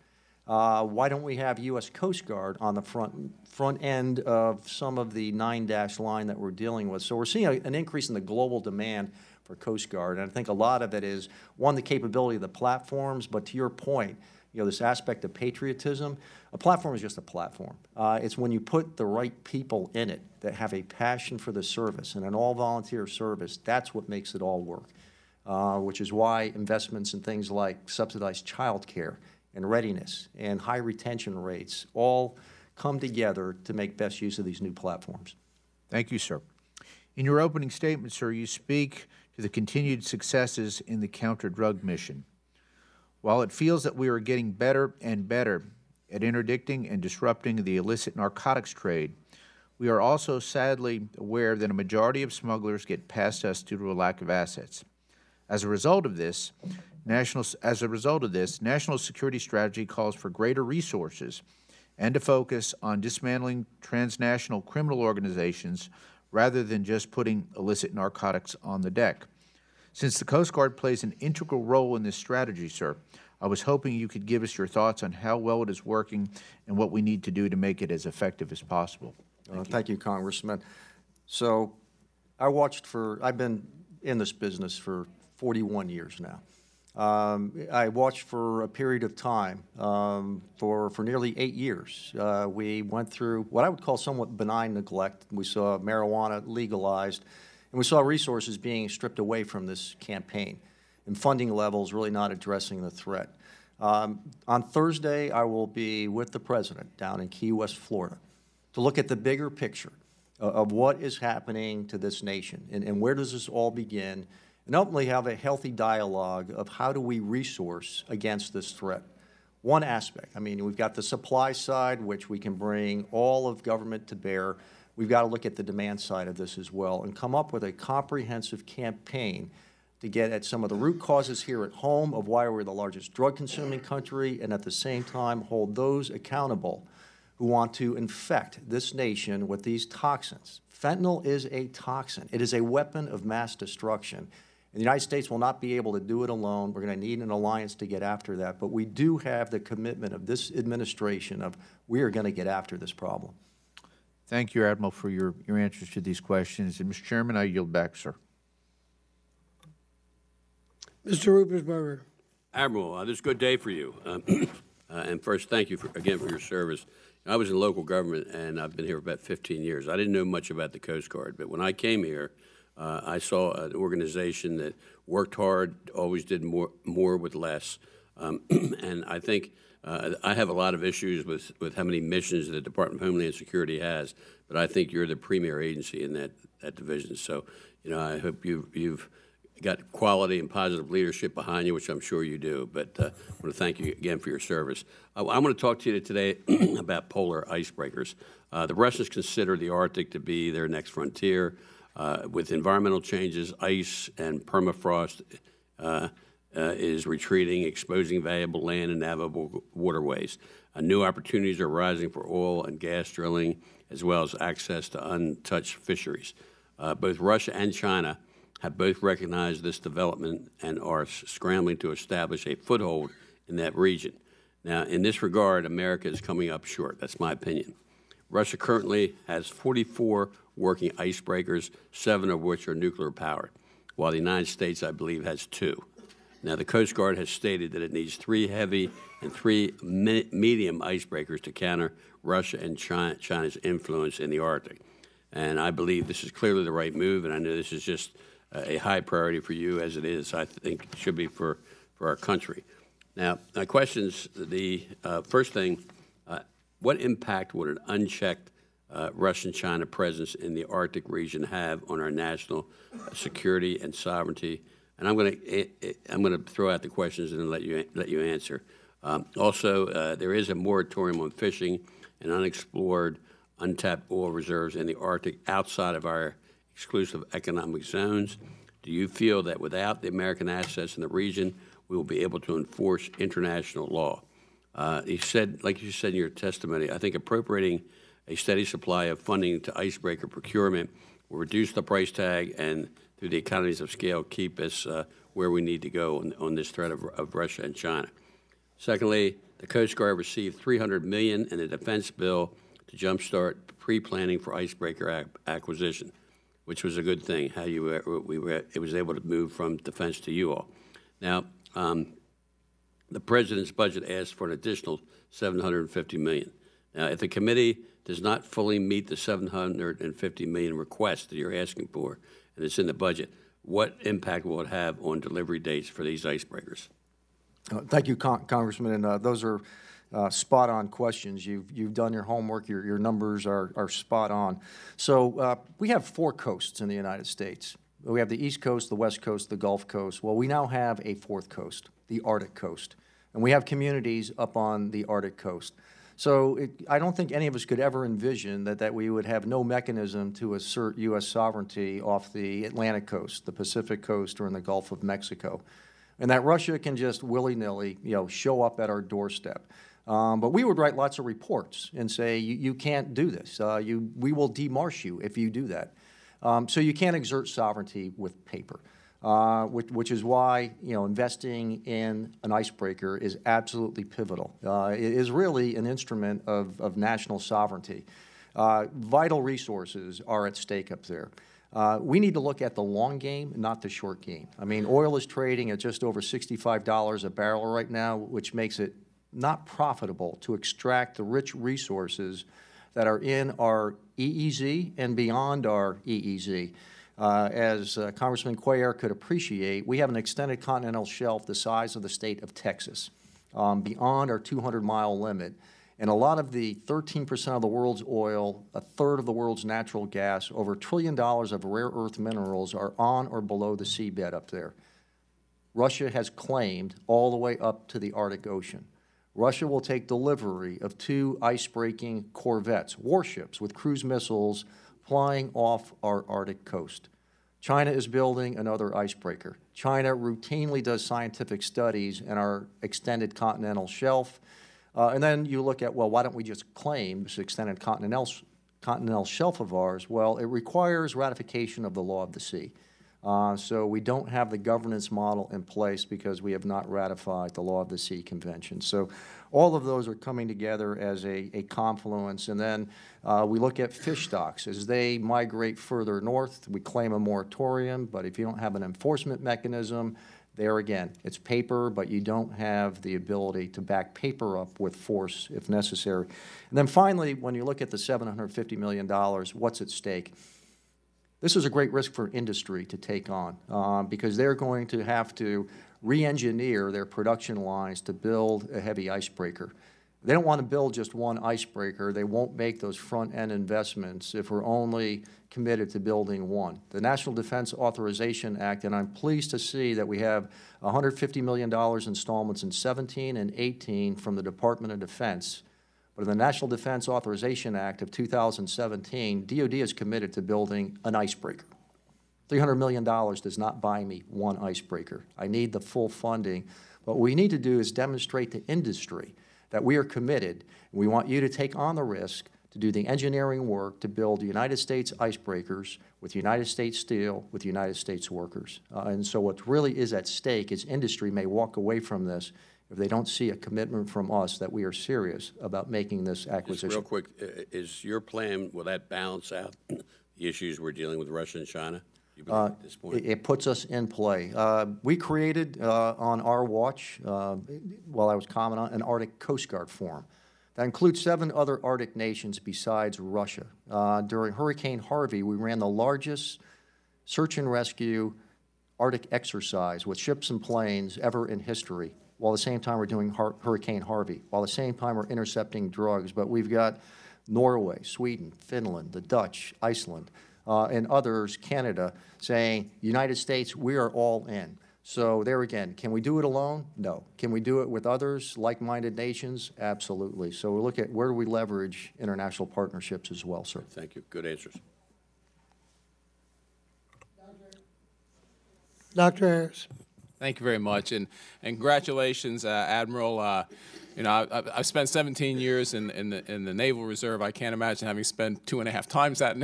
Why don't we have U.S. Coast Guard on the front end of some of the 9-dash line that we're dealing with? So we're seeing an increase in the global demand for Coast Guard, and I think a lot of it is, one, the capability of the platforms, but to your point, this aspect of patriotism, a platform is just a platform. It's when you put the right people in it that have a passion for the service and an all-volunteer service, that's what makes it all work, which is why investments in things like subsidized child care and readiness and high retention rates all come together to make best use of these new platforms. Thank you, sir. In your opening statement, sir, you speak to the continued successes in the counter-drug mission. While it feels that we are getting better and better at interdicting and disrupting the illicit narcotics trade, we are also sadly aware that a majority of smugglers get past us due to a lack of assets. As a result of this, national security strategy calls for greater resources and to focus on dismantling transnational criminal organizations rather than just putting illicit narcotics on the deck. Since the Coast Guard plays an integral role in this strategy, sir, I was hoping you could give us your thoughts on how well it is working and what we need to do to make it as effective as possible. Thank you, Congressman. So I've been in this business for 41 years now. I watched for a period of time, for nearly 8 years. We went through what I would call somewhat benign neglect. We saw marijuana legalized, and we saw resources being stripped away from this campaign and funding levels really not addressing the threat. On Thursday, I will be with the President down in Key West, Florida, to look at the bigger picture of what is happening to this nation and where does this all begin, and ultimately have a healthy dialogue of how do we resource against this threat. One aspect, I mean, we've got the supply side, which we can bring all of government to bear. We've got to look at the demand side of this as well and come up with a comprehensive campaign to get at some of the root causes here at home of why we're the largest drug-consuming country, and at the same time hold those accountable who want to infect this nation with these toxins. Fentanyl is a toxin. It is a weapon of mass destruction. And the United States will not be able to do it alone. We're going to need an alliance to get after that. But we do have the commitment of this administration of we are going to get after this problem. Thank you, Admiral, for your answers to these questions. And, Mr. Chairman, I yield back, sir. Mr. Ruppersberger. Admiral, this is a good day for you. And first, thank you again for your service. I was in local government, and I've been here for about 15 years. I didn't know much about the Coast Guard, but when I came here, I saw an organization that worked hard, always did more with less. And I think I have a lot of issues with how many missions the Department of Homeland Security has, but I think you're the premier agency in that division. So, I hope you've got quality and positive leadership behind you, which I'm sure you do. But I want to thank you again for your service. I want to talk to you today about polar icebreakers. The Russians consider the Arctic to be their next frontier. With environmental changes, ice and permafrost is retreating, exposing valuable land and navigable waterways. New opportunities are rising for oil and gas drilling, as well as access to untouched fisheries. Both Russia and China have both recognized this development and are scrambling to establish a foothold in that region. Now, in this regard, America is coming up short. That's my opinion. Russia currently has 44 working icebreakers, 7 of which are nuclear powered, while the United States, I believe, has 2. Now, the Coast Guard has stated that it needs 3 heavy and 3 medium icebreakers to counter Russia and China's influence in the Arctic. And I believe this is clearly the right move, and I know this is just a high priority for you, as it is, I think it should be for our country. Now, my questions, the first thing, what impact would an unchecked Russian-China presence in the Arctic region have on our national security and sovereignty? And I'm going to throw out the questions and then let you answer. Also, there is a moratorium on fishing and unexplored, untapped oil reserves in the Arctic outside of our exclusive economic zones. Do you feel that without the American assets in the region, we will be able to enforce international law? You said, like you said in your testimony, I think appropriating a steady supply of funding to icebreaker procurement will reduce the price tag and through the economies of scale, keep us where we need to go on this threat of Russia and China. Secondly, the Coast Guard received $300 million in a defense bill to jumpstart pre-planning for icebreaker acquisition, which was a good thing. How it was able to move from defense to you all. Now, the president's budget asked for an additional $750 million. Now, if the committee does not fully meet the $750 million request that you're asking for, and it's in the budget, what impact will it have on delivery dates for these icebreakers? Thank you, Congressman, and those are spot-on questions. You've done your homework. Your numbers are spot on. So we have 4 coasts in the United States. We have the East Coast, the West Coast, the Gulf Coast. Well, we now have a 4th coast, the Arctic coast, and we have communities up on the Arctic coast. So I don't think any of us could ever envision that we would have no mechanism to assert U.S. sovereignty off the Atlantic coast, the Pacific coast, or in the Gulf of Mexico, and that Russia can just willy-nilly, show up at our doorstep. But we would write lots of reports and say, you can't do this. We will demarsh you if you do that. So you can't exert sovereignty with paper, which is why, investing in an icebreaker is absolutely pivotal. It is really an instrument of national sovereignty. Vital resources are at stake up there. We need to look at the long game, not the short game. I mean, oil is trading at just over $65 a barrel right now, which makes it not profitable to extract the rich resources that are in our EEZ and beyond our EEZ. As Congressman Cuellar could appreciate, we have an extended continental shelf the size of the state of Texas, beyond our 200-mile limit. And a lot of the 13% of the world's oil, a third of the world's natural gas, over $1 trillion of rare earth minerals are on or below the seabed up there. Russia has claimed all the way up to the Arctic Ocean. Russia will take delivery of 2 ice-breaking corvettes, warships with cruise missiles flying off our Arctic coast. China is building another icebreaker. China routinely does scientific studies in our extended continental shelf. And then you look at, well, why don't we just claim this extended continental shelf of ours? Well, it requires ratification of the law of the sea. So we don't have the governance model in place because we have not ratified the Law of the Sea Convention. So all of those are coming together as a confluence. And then we look at fish stocks. As they migrate further north, we claim a moratorium, but if you don't have an enforcement mechanism, there again, it's paper, but you don't have the ability to back paper up with force if necessary. And then finally, when you look at the $750 million, what's at stake? This is a great risk for industry to take on because they're going to have to re-engineer their production lines to build a heavy icebreaker. They don't want to build just one icebreaker. They won't make those front-end investments if we're only committed to building one. The National Defense Authorization Act, and I'm pleased to see that we have $150 million installments in 17 and 18 from the Department of Defense. But in the National Defense Authorization Act of 2017, DOD is committed to building an icebreaker. $300 million does not buy me one icebreaker. I need the full funding. What we need to do is demonstrate to industry that we are committed. We want you to take on the risk to do the engineering work to build United States icebreakers with United States steel, with United States workers. And so what really is at stake is industry may walk away from this if they don't see a commitment from us that we are serious about making this acquisition. Just real quick, is your plan, will that balance out the issues we're dealing with Russia and China? You believe at this point? It puts us in play. We created on our watch, while I was Commandant, an Arctic Coast Guard Forum. That includes 7 other Arctic nations besides Russia. During Hurricane Harvey, we ran the largest search and rescue Arctic exercise with ships and planes ever in history, while at the same time we're doing Hurricane Harvey, while at the same time we're intercepting drugs. But we've got Norway, Sweden, Finland, the Dutch, Iceland, and others, Canada, saying, United States, we are all in. So there again, can we do it alone? No. Can we do it with others, like-minded nations? Absolutely. So we'll look at where do we leverage international partnerships as well, sir. Thank you. Good answers. Dr. Harris. Thank you very much, and congratulations, Admiral. You know, I've spent 17 years in the Naval Reserve. I can't imagine having spent 2.5 times that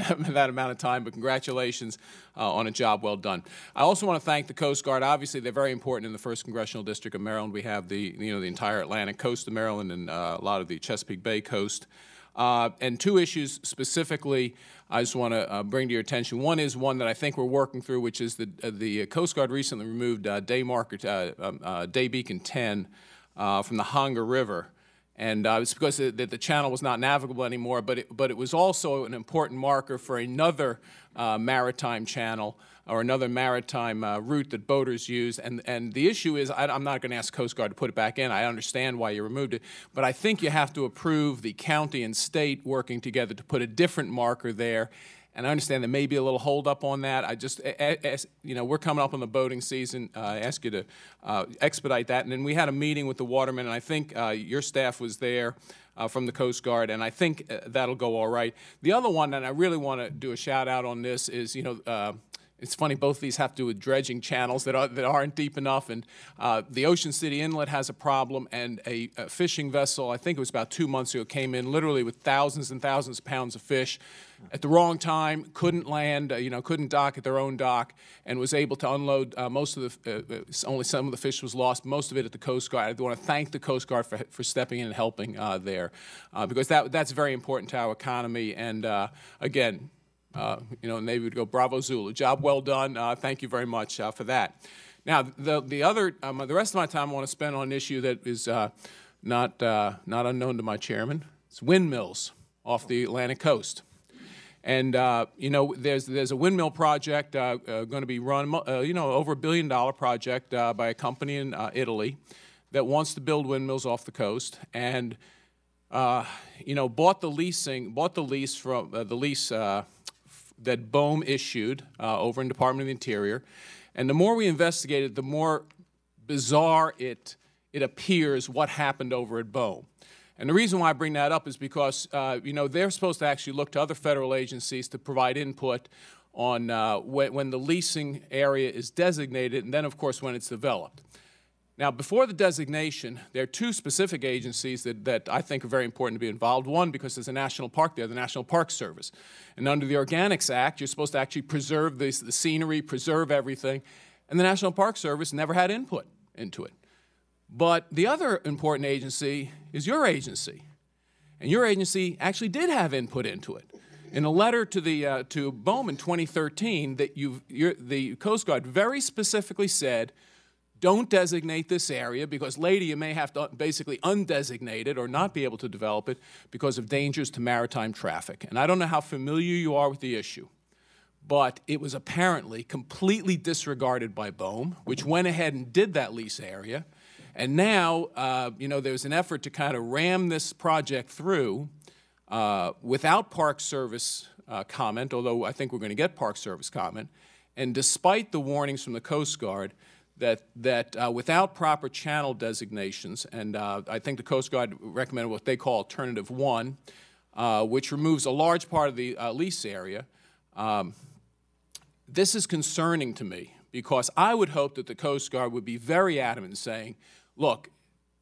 amount of time, but congratulations on a job well done. I also want to thank the Coast Guard. Obviously, they're very important in the 1st Congressional District of Maryland. We have the entire Atlantic coast of Maryland and a lot of the Chesapeake Bay coast. And 2 issues specifically I just want to bring to your attention. One is one that I think we're working through, which is the Coast Guard recently removed Day Beacon 10 from the Honga River. And it's because the channel was not navigable anymore, but it was also an important marker for another maritime channel or another maritime route that boaters use. And the issue is, I'm not going to ask Coast Guard to put it back in. I understand why you removed it. But I think you have to approve the county and state working together to put a different marker there. And I understand there may be a little holdup on that. I just, you know, we're coming up on the boating season. I ask you to expedite that. And then we had a meeting with the watermen, and I think your staff was there from the Coast Guard, and I think that'll go all right. The other one, and I really want to do a shout out on this, is, you know, it's funny, both of these have to do with dredging channels that aren't deep enough, and the Ocean City Inlet has a problem, and a fishing vessel, I think it was about 2 months ago, came in literally with thousands and thousands of pounds of fish at the wrong time, couldn't land, you know, couldn't dock at their own dock, and was able to unload most of the, only some of the fish was lost, most of it at the Coast Guard. I want to thank the Coast Guard for stepping in and helping there, because that's very important to our economy, and again, you know, Navy would go, bravo Zulu, job well done, thank you very much for that. Now, the rest of my time I want to spend on an issue that is not unknown to my chairman. It's windmills off the Atlantic coast. And, you know, there's a windmill project going to be run, you know, over $1 billion project by a company in Italy that wants to build windmills off the coast, and, you know, bought the lease from the lease that BOEM issued over in Department of the Interior. And the more we investigated, the more bizarre it appears what happened over at BOEM. And the reason why I bring that up is because, you know, they're supposed to actually look to other federal agencies to provide input on when the leasing area is designated, and then, of course, when it's developed. Now, before the designation, there are 2 specific agencies that I think are very important to be involved. One, because there's a national park there, the National Park Service. And under the Organics Act, you're supposed to actually preserve the scenery, preserve everything. And the National Park Service never had input into it. But the other important agency is your agency. And your agency actually did have input into it. In a letter to BOEM in 2013, the Coast Guard very specifically said, don't designate this area because later you may have to basically undesignate it or not be able to develop it because of dangers to maritime traffic. And I don't know how familiar you are with the issue, but it was apparently completely disregarded by BOEM, which went ahead and did that lease area. And now, you know, there's an effort to kind of ram this project through without Park Service comment, although I think we're going to get Park Service comment, and despite the warnings from the Coast Guard that without proper channel designations, and I think the Coast Guard recommended what they call Alternative 1, which removes a large part of the lease area. This is concerning to me because I would hope that the Coast Guard would be very adamant in saying, look,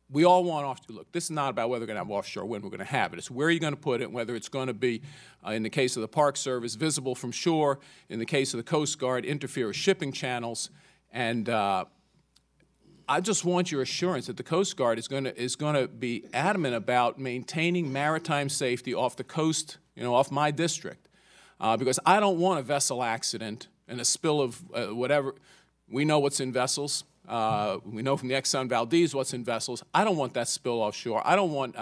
we all want offshore. Look, this is not about whether we're going to have offshore wind. We're going to have it. It's where you're going to put it, whether it's going to be, in the case of the Park Service, visible from shore. In the case of the Coast Guard, interfere with shipping channels. And I just want your assurance that the Coast Guard is going to be adamant about maintaining maritime safety off the coast, you know, off my district, because I don't want a vessel accident and a spill of whatever. We know what's in vessels. We know from the Exxon Valdez what's in vessels. I don't want that spill offshore. I don't want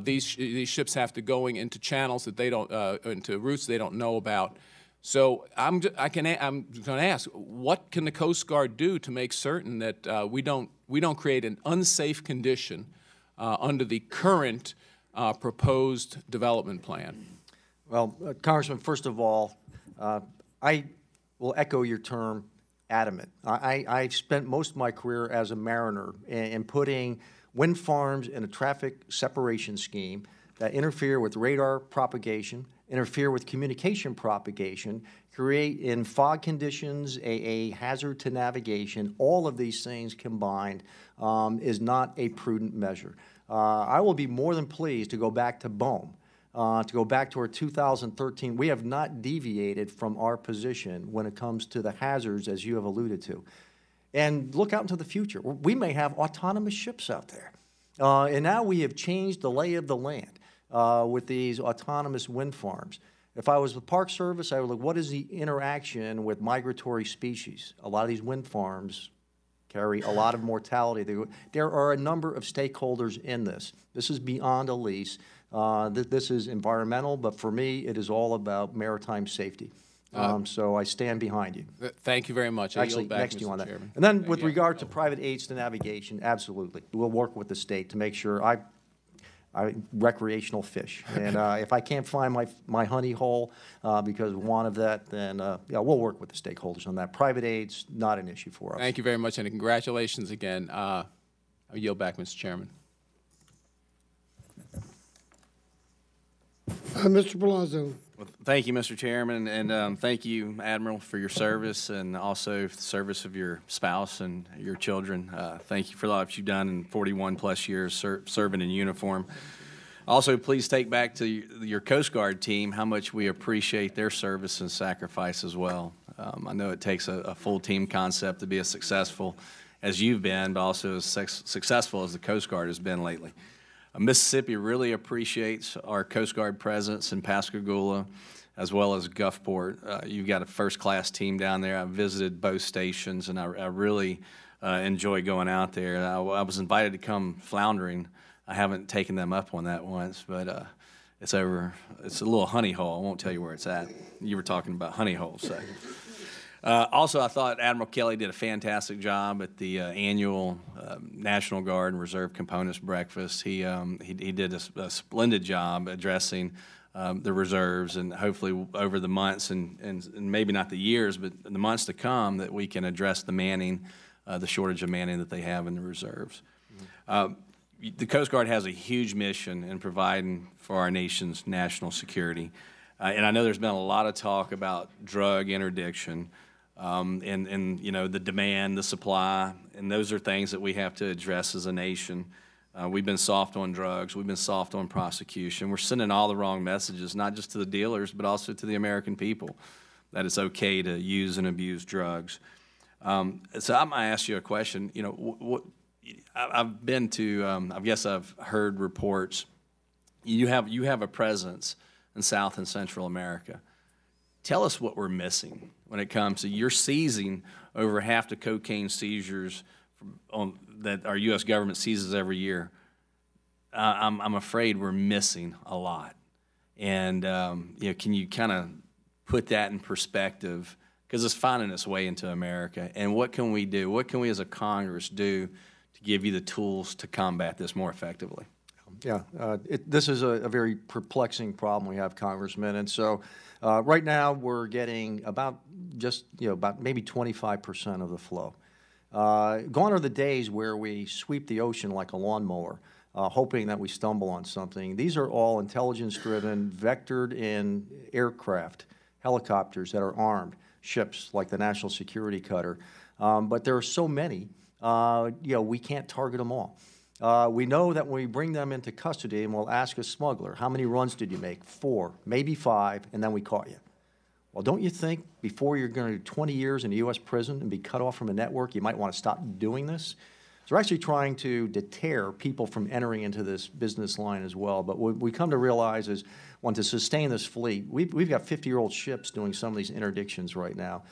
these ships have to going into channels that they don't, into routes they don't know about. So I'm going to ask, what can the Coast Guard do to make certain that we don't create an unsafe condition under the current proposed development plan? Well, Congressman, first of all, I will echo your term, adamant. I've spent most of my career as a mariner in putting wind farms in a traffic separation scheme that interfere with radar propagation, interfere with communication propagation, create in fog conditions a hazard to navigation. All of these things combined is not a prudent measure. I will be more than pleased to go back to BOEM, to go back to our 2013. We have not deviated from our position when it comes to the hazards, as you have alluded to. And look out into the future. We may have autonomous ships out there. And now we have changed the lay of the land with these autonomous wind farms. If I was the Park Service, I would look, what is the interaction with migratory species? A lot of these wind farms carry a lot of mortality. There are a number of stakeholders in this. This is beyond a lease. This is environmental, but for me, it is all about maritime safety. So I stand behind you. Thank you very much. I Actually, yield back, next to you Mr. on that. Chairman. And then with regard to private aids to navigation, absolutely. We'll work with the state to make sure I recreational fish. And if I can't find my honey hole because of want of that, then yeah, we'll work with the stakeholders on that. Private aids, not an issue for us. Thank you very much, and congratulations again. I yield back, Mr. Chairman. Mr. Palazzo. Well, thank you, Mr. Chairman, and thank you, Admiral, for your service and also for the service of your spouse and your children. Thank you for all that you've done in 41-plus years serving in uniform. Also, please take back to your Coast Guard team how much we appreciate their service and sacrifice as well. I know it takes a full team concept to be as successful as you've been, but also as successful as the Coast Guard has been lately. Mississippi really appreciates our Coast Guard presence in Pascagoula as well as Gulfport. You've got a first-class team down there. I've visited both stations, and I really enjoy going out there. I was invited to come floundering. I haven't taken them up on that once, but it's a little honey hole. I won't tell you where it's at. You were talking about honey holes, so. Also, I thought Admiral Kelly did a fantastic job at the annual National Guard and Reserve Components Breakfast. He did a splendid job addressing the reserves, and hopefully over the months and maybe not the years, but the months to come, that we can address the manning, the shortage of manning that they have in the reserves. The Coast Guard has a huge mission in providing for our nation's national security. And I know there's been a lot of talk about drug interdiction. And you know, the demand, the supply, and those are things that we have to address as a nation. We've been soft on drugs. We've been soft on prosecution. We're sending all the wrong messages, not just to the dealers, but also to the American people, that it's okay to use and abuse drugs. So I'm going to ask you a question. You know, I've been to, I guess I've heard reports. You have a presence in South and Central America. Tell us what we're missing when it comes to you're seizing over half the cocaine seizures that our U.S. government seizes every year. I'm afraid we're missing a lot. And you know, can you kind of put that in perspective? Because it's finding its way into America. And what can we do? What can we as a Congress do to give you the tools to combat this more effectively? Yeah, this is a very perplexing problem we have, Congressman. And so right now we're getting about maybe 25% of the flow. Gone are the days where we sweep the ocean like a lawnmower, hoping that we stumble on something. These are all intelligence-driven, vectored in aircraft, helicopters that are armed, ships like the National Security Cutter. But there are so many, we can't target them all. We know that when we bring them into custody and we'll ask a smuggler, how many runs did you make? 4, maybe 5, and then we caught you. Well, don't you think before you're going to do 20 years in a U.S. prison and be cut off from a network, you might want to stop doing this? So we're actually trying to deter people from entering into this business line as well. But what we come to realize is, to sustain this fleet, we've got 50-year-old ships doing some of these interdictions right now.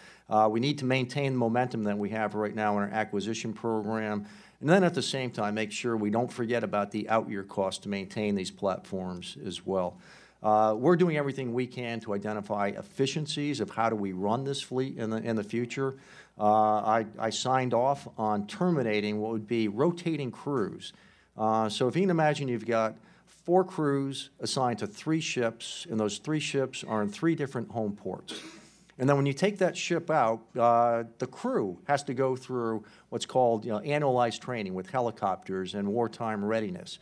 We need to maintain the momentum that we have right now in our acquisition program. And then at the same time, make sure we don't forget about the out-year cost to maintain these platforms as well. We're doing everything we can to identify efficiencies of how do we run this fleet in the future. I signed off on terminating what would be rotating crews. So if you can imagine, you've got 4 crews assigned to 3 ships, and those 3 ships are in 3 different home ports. And then when you take that ship out, the crew has to go through what's called annualized training with helicopters and wartime readiness.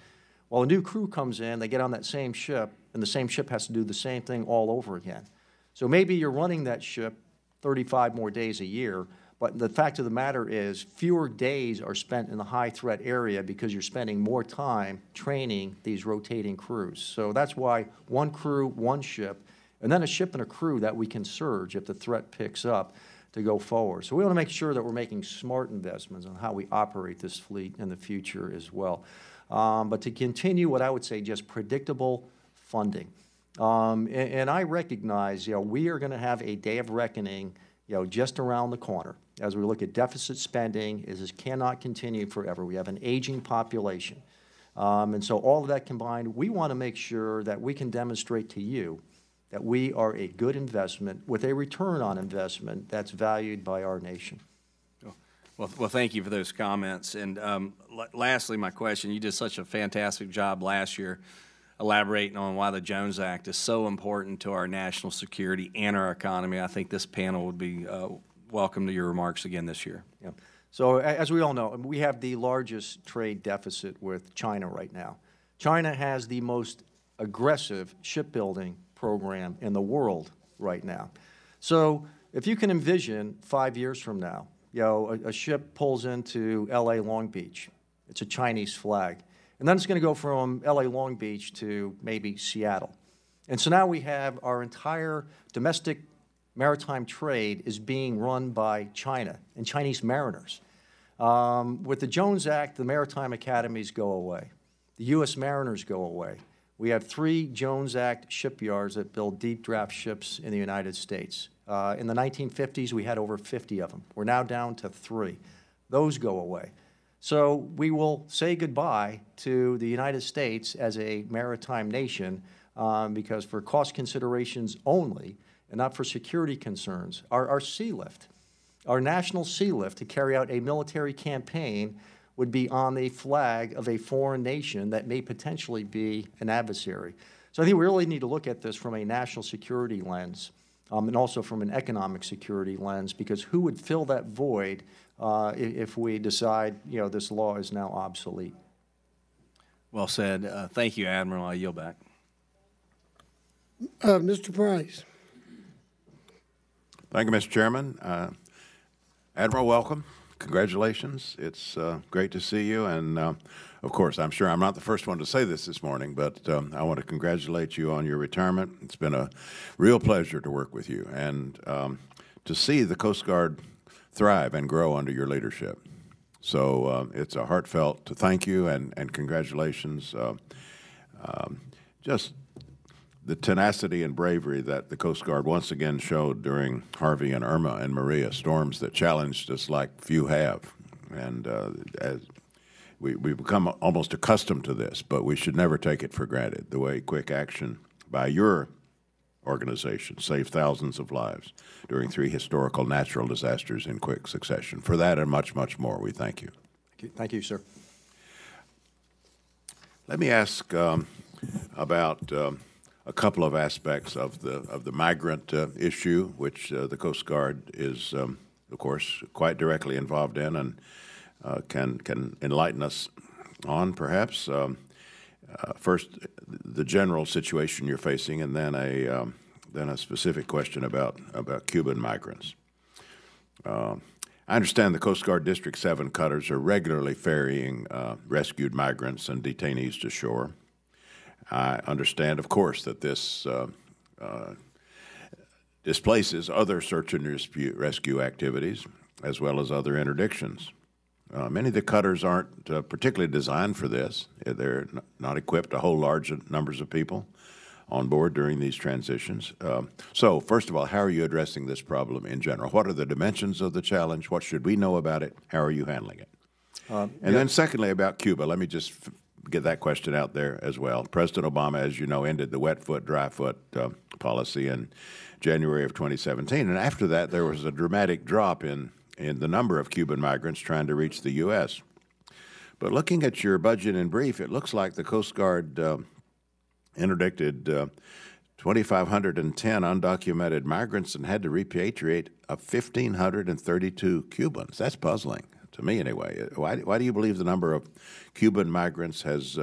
Well, a new crew comes in, they get on that same ship, and the same ship has to do the same thing all over again. So maybe you're running that ship 35 more days a year, but the fact of the matter is fewer days are spent in the high threat area because you're spending more time training these rotating crews. So that's why one crew, one ship, and then a ship and a crew that we can surge if the threat picks up to go forward. So we want to make sure that we're making smart investments on how we operate this fleet in the future as well. But to continue what I would say just predictable funding. And I recognize, we are going to have a day of reckoning, just around the corner as we look at deficit spending. This cannot continue forever. We have an aging population. And so all of that combined, we want to make sure that we can demonstrate to you that we are a good investment with a return on investment that's valued by our nation. Well, thank you for those comments. And lastly, my question, you did such a fantastic job last year elaborating on why the Jones Act is so important to our national security and our economy. I think this panel would be welcome to your remarks again this year. Yeah. So as we all know, we have the largest trade deficit with China right now. China has the most aggressive shipbuilding program in the world right now. So if you can envision 5 years from now, a ship pulls into L.A. Long Beach. It's a Chinese flag. And then it's going to go from L.A. Long Beach to maybe Seattle. And so now we have our entire domestic maritime trade is being run by China and Chinese mariners. With the Jones Act, the maritime academies go away. The U.S. mariners go away. We have 3 Jones Act shipyards that build deep draft ships in the United States. In the 1950s, we had over 50 of them. We're now down to 3. Those go away. So we will say goodbye to the United States as a maritime nation because for cost considerations only and not for security concerns, our sea lift, our national sea lift to carry out a military campaign would be on the flag of a foreign nation that may potentially be an adversary. So I think we really need to look at this from a national security lens and also from an economic security lens, because who would fill that void if we decide, this law is now obsolete? Well said. Thank you, Admiral. I yield back. Mr. Price. Thank you, Mr. Chairman. Admiral, welcome. Congratulations. It's great to see you. And, of course, I'm sure I'm not the first one to say this morning, but I want to congratulate you on your retirement. It's been a real pleasure to work with you and to see the Coast Guard thrive and grow under your leadership. So it's a heartfelt to thank you and congratulations. Just the tenacity and bravery that the Coast Guard once again showed during Harvey and Irma and Maria, storms that challenged us like few have. And as we've become almost accustomed to this, but we should never take it for granted, the way quick action by your organization saved thousands of lives during 3 historical natural disasters in quick succession. For that and much, much more, we thank you. Thank you, sir. Let me ask about a couple of aspects of the migrant issue, which the Coast Guard is, of course, quite directly involved in and can enlighten us on, perhaps. First, the general situation you're facing, and then a specific question about Cuban migrants. I understand the Coast Guard District 7 cutters are regularly ferrying rescued migrants and detainees to shore. I understand, of course, that this displaces other search and rescue activities as well as other interdictions. Many of the cutters aren't particularly designed for this. They're not equipped to hold large numbers of people on board during these transitions. So, first of all, how are you addressing this problem in general? What are the dimensions of the challenge? What should we know about it? How are you handling it? Then secondly, about Cuba, let me just get that question out there as well. President Obama, as you know, ended the wet foot, dry foot policy in January of 2017. And after that, there was a dramatic drop in the number of Cuban migrants trying to reach the U.S. But looking at your budget in brief, it looks like the Coast Guard interdicted 2,510 undocumented migrants and had to repatriate 1,532 Cubans. That's puzzling to me anyway. Why do you believe the number of Cuban migrants has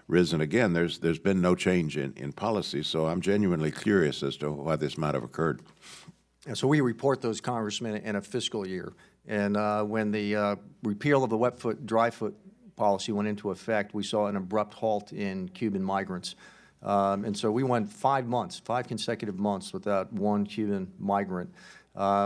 risen again? There's been no change in policy, so I'm genuinely curious as to why this might have occurred. And so we report those, Congressman, in a fiscal year. And when the repeal of the wet foot, dry foot policy went into effect, we saw an abrupt halt in Cuban migrants. And so we went 5 months, 5 consecutive months without one Cuban migrant.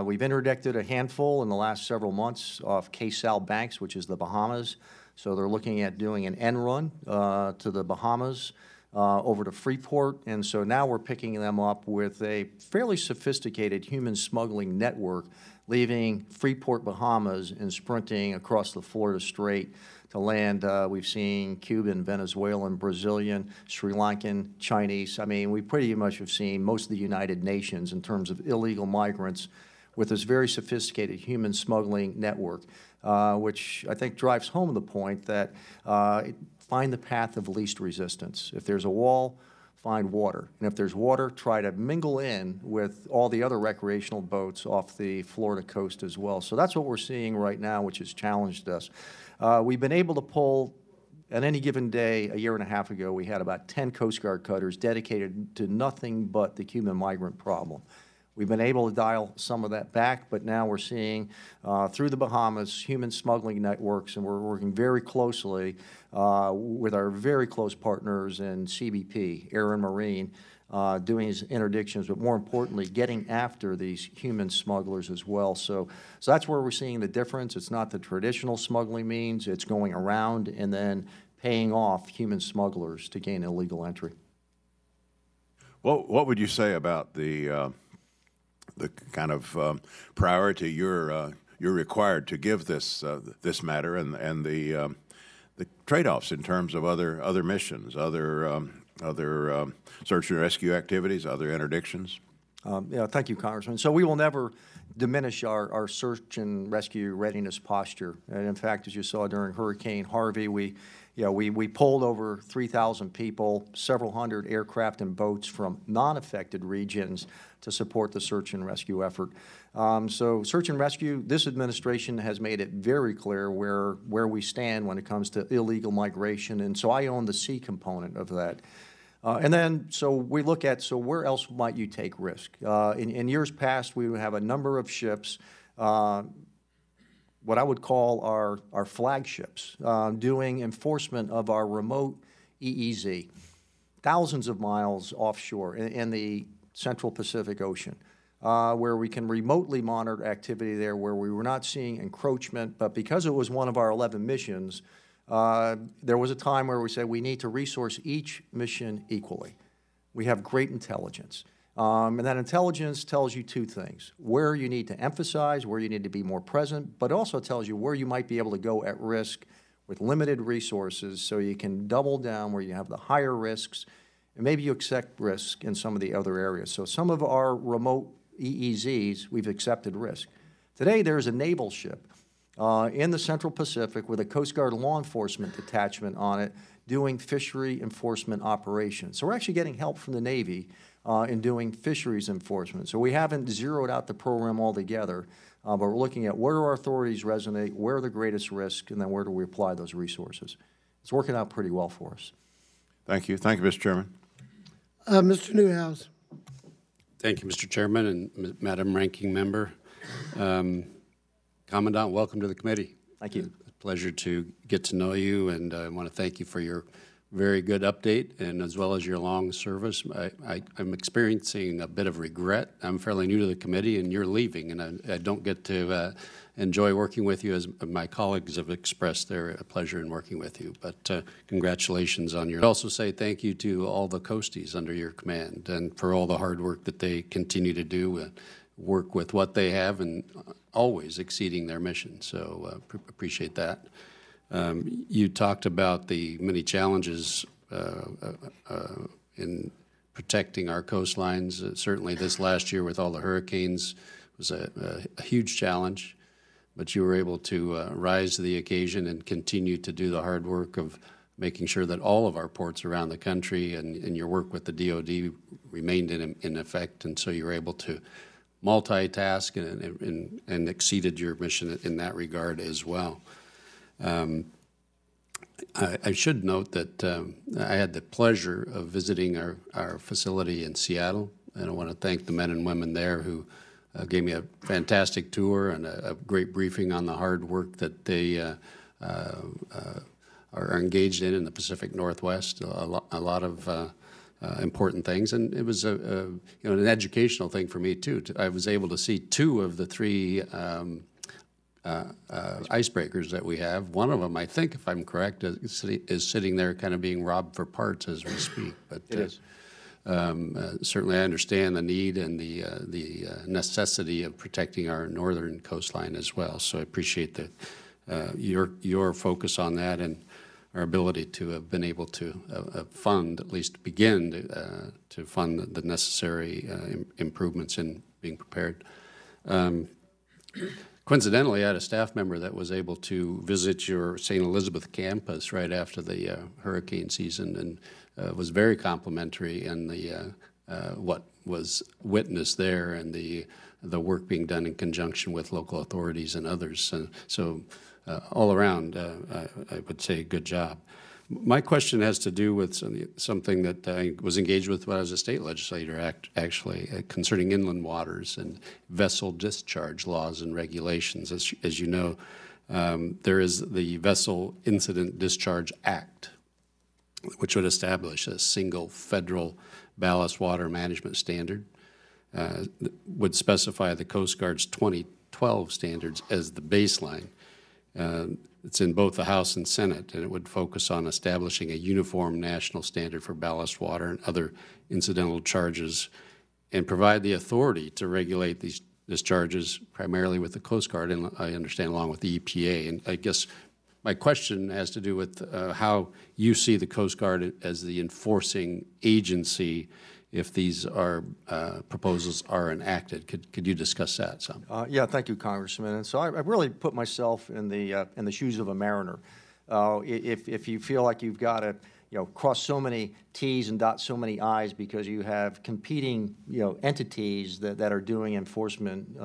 We've interdicted a handful in the last several months off Sal Banks, which is the Bahamas. So they're looking at doing an end run to the Bahamas over to Freeport. And so now we're picking them up with a fairly sophisticated human smuggling network, leaving Freeport, Bahamas, and sprinting across the Florida Strait to land. We've seen Cuban, Venezuelan, Brazilian, Sri Lankan, Chinese. I mean, we pretty much have seen most of the United Nations in terms of illegal migrants with this very sophisticated human smuggling network, which I think drives home the point that find the path of least resistance. If there's a wall, find water. And if there's water, try to mingle in with all the other recreational boats off the Florida coast as well. So that's what we're seeing right now, which has challenged us. We've been able to pull, at any given day, a year and a half ago, we had about 10 Coast Guard cutters dedicated to nothing but the Cuban migrant problem. We've been able to dial some of that back, but now we're seeing through the Bahamas human smuggling networks, and we're working very closely with our very close partners in CBP, Air and Marine, doing these interdictions, but more importantly, getting after these human smugglers as well. So that's where we're seeing the difference. It's not the traditional smuggling means. It's going around and then paying off human smugglers to gain illegal entry. Well, what would you say about the kind of priority you're required to give this matter and the trade-offs in terms of other missions, other search and rescue activities, other interdictions? Yeah, thank you, Congressman. So we will never diminish our search and rescue readiness posture. And in fact, as you saw during Hurricane Harvey, we pulled over 3,000 people, several hundred aircraft and boats from non-affected regions to support the search and rescue effort. So search and rescue, this administration has made it very clear where we stand when it comes to illegal migration, and so I own the sea component of that. And then, so we look at, so where else might you take risk? In years past, we would have a number of ships, what I would call our flagships, doing enforcement of our remote EEZ, thousands of miles offshore in the Central Pacific Ocean, where we can remotely monitor activity there, where we were not seeing encroachment, but because it was one of our 11 missions, there was a time where we said we need to resource each mission equally. We have great intelligence. And that intelligence tells you two things: where you need to emphasize, where you need to be more present, but also tells you where you might be able to go at risk with limited resources so you can double down where you have the higher risks, and maybe you accept risk in some of the other areas. So some of our remote EEZs, we've accepted risk. Today, there's a naval ship in the Central Pacific with a Coast Guard law enforcement detachment on it doing fishery enforcement operations. So we're actually getting help from the Navy in doing fisheries enforcement. So we haven't zeroed out the program altogether, but we're looking at where do our authorities resonate, where are the greatest risks, and then where do we apply those resources. It's working out pretty well for us. Thank you. Thank you, Mr. Chairman. Mr. Newhouse. Thank you, Mr. Chairman and Madam Ranking Member. Commandant, welcome to the committee. Thank you. It's a pleasure to get to know you, and I want to thank you for your very good update and as well as your long service. I'm experiencing a bit of regret. I'm fairly new to the committee, and you're leaving, and I don't get to enjoy working with you as my colleagues have expressed their pleasure in working with you. But congratulations on your. I also say thank you to all the Coasties under your command and for all the hard work that they continue to do, work with what they have and always exceeding their mission. So appreciate that. You talked about the many challenges in protecting our coastlines. Certainly this last year with all the hurricanes was a huge challenge, but you were able to rise to the occasion and continue to do the hard work of making sure that all of our ports around the country and your work with the DOD remained in effect, and so you were able to multitask and exceeded your mission in that regard as well. I should note that I had the pleasure of visiting our facility in Seattle, and I want to thank the men and women there who gave me a fantastic tour and a great briefing on the hard work that they are engaged in the Pacific Northwest. A lot of important things, and it was an educational thing for me too. I was able to see 2 of the 3 icebreakers that we have. One of them, I think, if I'm correct, is sitting there kind of being robbed for parts as we speak. But It is. certainly I understand the need and the necessity of protecting our northern coastline as well. So I appreciate your focus on that and our ability to have been able to fund, at least begin to fund the necessary improvements in being prepared. Coincidentally, I had a staff member that was able to visit your St. Elizabeth campus right after the hurricane season, and was very complimentary in the what was witnessed there and the work being done in conjunction with local authorities and others. So all around, I would say good job. My question has to do with something that I was engaged with when I was a state legislator, actually, concerning inland waters and vessel discharge laws and regulations. As you know, there is the Vessel Incident Discharge Act, which would establish a single federal ballast water management standard, would specify the Coast Guard's 2012 standards as the baseline. It's in both the House and Senate, and it would focus on establishing a uniform national standard for ballast water and other incidental charges and provide the authority to regulate these discharges primarily with the Coast Guard, and I understand along with the EPA. And I guess my question has to do with how you see the Coast Guard as the enforcing agency if these proposals are enacted. Could you discuss that some? Yeah, thank you, Congressman. And so I really put myself in the shoes of a mariner. If you feel like you've got to cross so many T's and dot so many I's because you have competing entities that are doing enforcement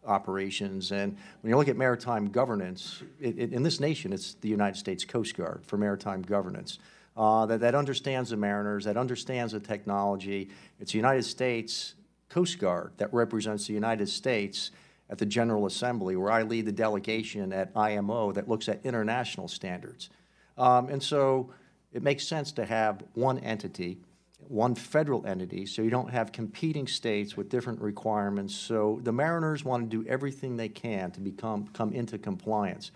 operations, and when you look at maritime governance, in this nation, it's the United States Coast Guard for maritime governance. That understands the mariners, that understands the technology. It's the United States Coast Guard that represents the United States at the General Assembly, where I lead the delegation at IMO that looks at international standards. And so it makes sense to have one entity, one federal entity, so you don't have competing states with different requirements. So the mariners want to do everything they can to come into compliance.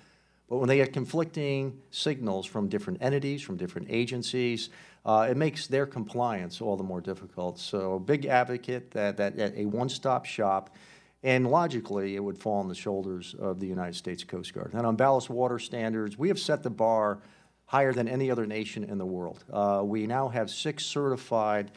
But when they get conflicting signals from different entities, from different agencies, it makes their compliance all the more difficult. So big advocate that a one-stop shop, and logically it would fall on the shoulders of the United States Coast Guard. And on ballast water standards, we have set the bar higher than any other nation in the world. We now have 6 certified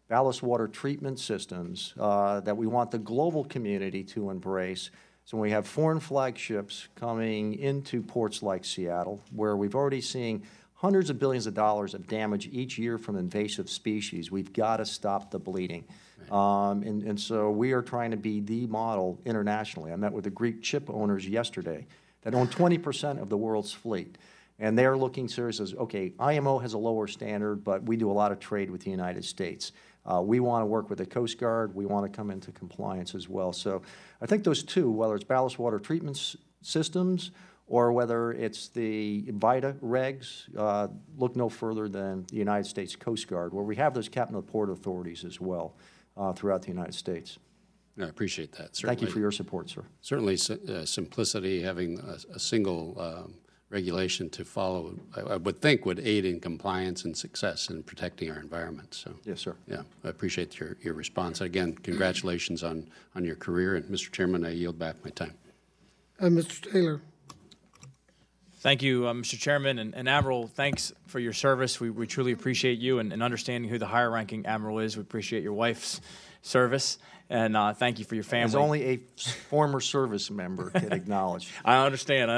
ballast water treatment systems that we want the global community to embrace. So when we have foreign flagships coming into ports like Seattle, where we've already seen hundreds of billions of dollars of damage each year from invasive species, we've got to stop the bleeding. Right. And so we are trying to be the model internationally. I met with the Greek ship owners yesterday that own 20% of the world's fleet. And they're looking seriously as, okay, IMO has a lower standard, but we do a lot of trade with the United States. We want to work with the Coast Guard. We want to come into compliance as well. So I think those two, whether it's ballast water treatment systems or whether it's the VITA regs, look no further than the United States Coast Guard, where we have those captain of port authorities as well throughout the United States. I appreciate that. Certainly, thank you for your support, sir. Certainly simplicity, having a single regulation to follow, I would think would aid in compliance and success in protecting our environment. So yes, sir. Yeah, I appreciate your response. Again, congratulations on your career. And Mr. Chairman, I yield back my time. Mr. Taylor. Thank you, Mr. Chairman. And Admiral, thanks for your service. We truly appreciate you and understanding who the higher ranking Admiral is. We appreciate your wife's service, and thank you for your family. As only a former service member can acknowledge. I understand.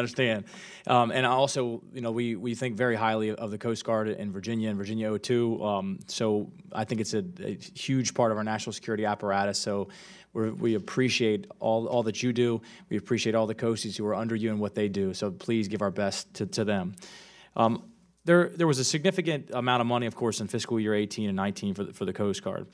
And also, we think very highly of the Coast Guard in Virginia and Virginia O2. So I think it's a huge part of our national security apparatus. So we appreciate all that you do. We appreciate all the Coasties who are under you and what they do. So please give our best to them. There was a significant amount of money, of course, in fiscal year 18 and 19 for the Coast Guard.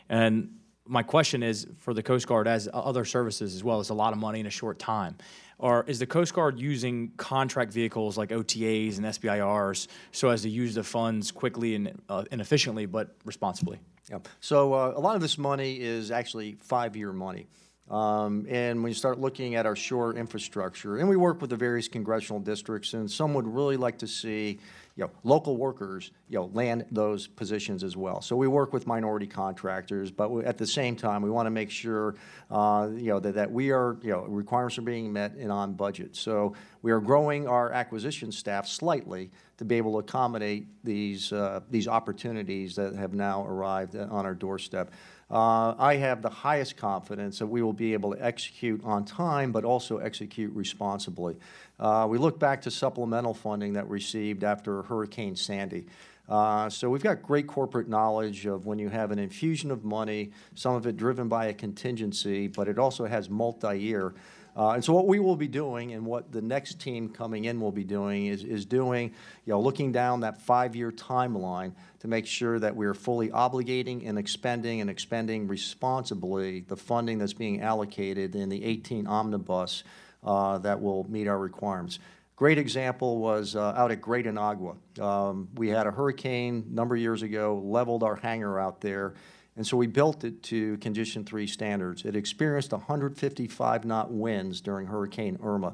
And my question is, for the Coast Guard, as other services as well, it's a lot of money in a short time. Or is the Coast Guard using contract vehicles like OTAs and SBIRs so as to use the funds quickly and efficiently, but responsibly? Yeah. So a lot of this money is actually 5-year money. And when you start looking at our shore infrastructure, and we work with the various congressional districts, and some would really like to see, local workers, land those positions as well. So we work with minority contractors, but at the same time, we want to make sure, that we are, requirements are being met and on budget. So we are growing our acquisition staff slightly to be able to accommodate these opportunities that have now arrived on our doorstep. I have the highest confidence that we will be able to execute on time, but also execute responsibly. We look back to supplemental funding that we received after Hurricane Sandy. So we've got great corporate knowledge of when you have an infusion of money, some of it driven by a contingency, but it also has multi-year. And so what we will be doing, and what the next team coming in will be doing, is doing, looking down that 5-year timeline to make sure that we are fully obligating and expending responsibly the funding that's being allocated in the 18 omnibus that will meet our requirements. Great example was out at Great Inagua. We had a hurricane a number of years ago, leveled our hangar out there. And so we built it to Condition 3 standards. It experienced 155-knot winds during Hurricane Irma.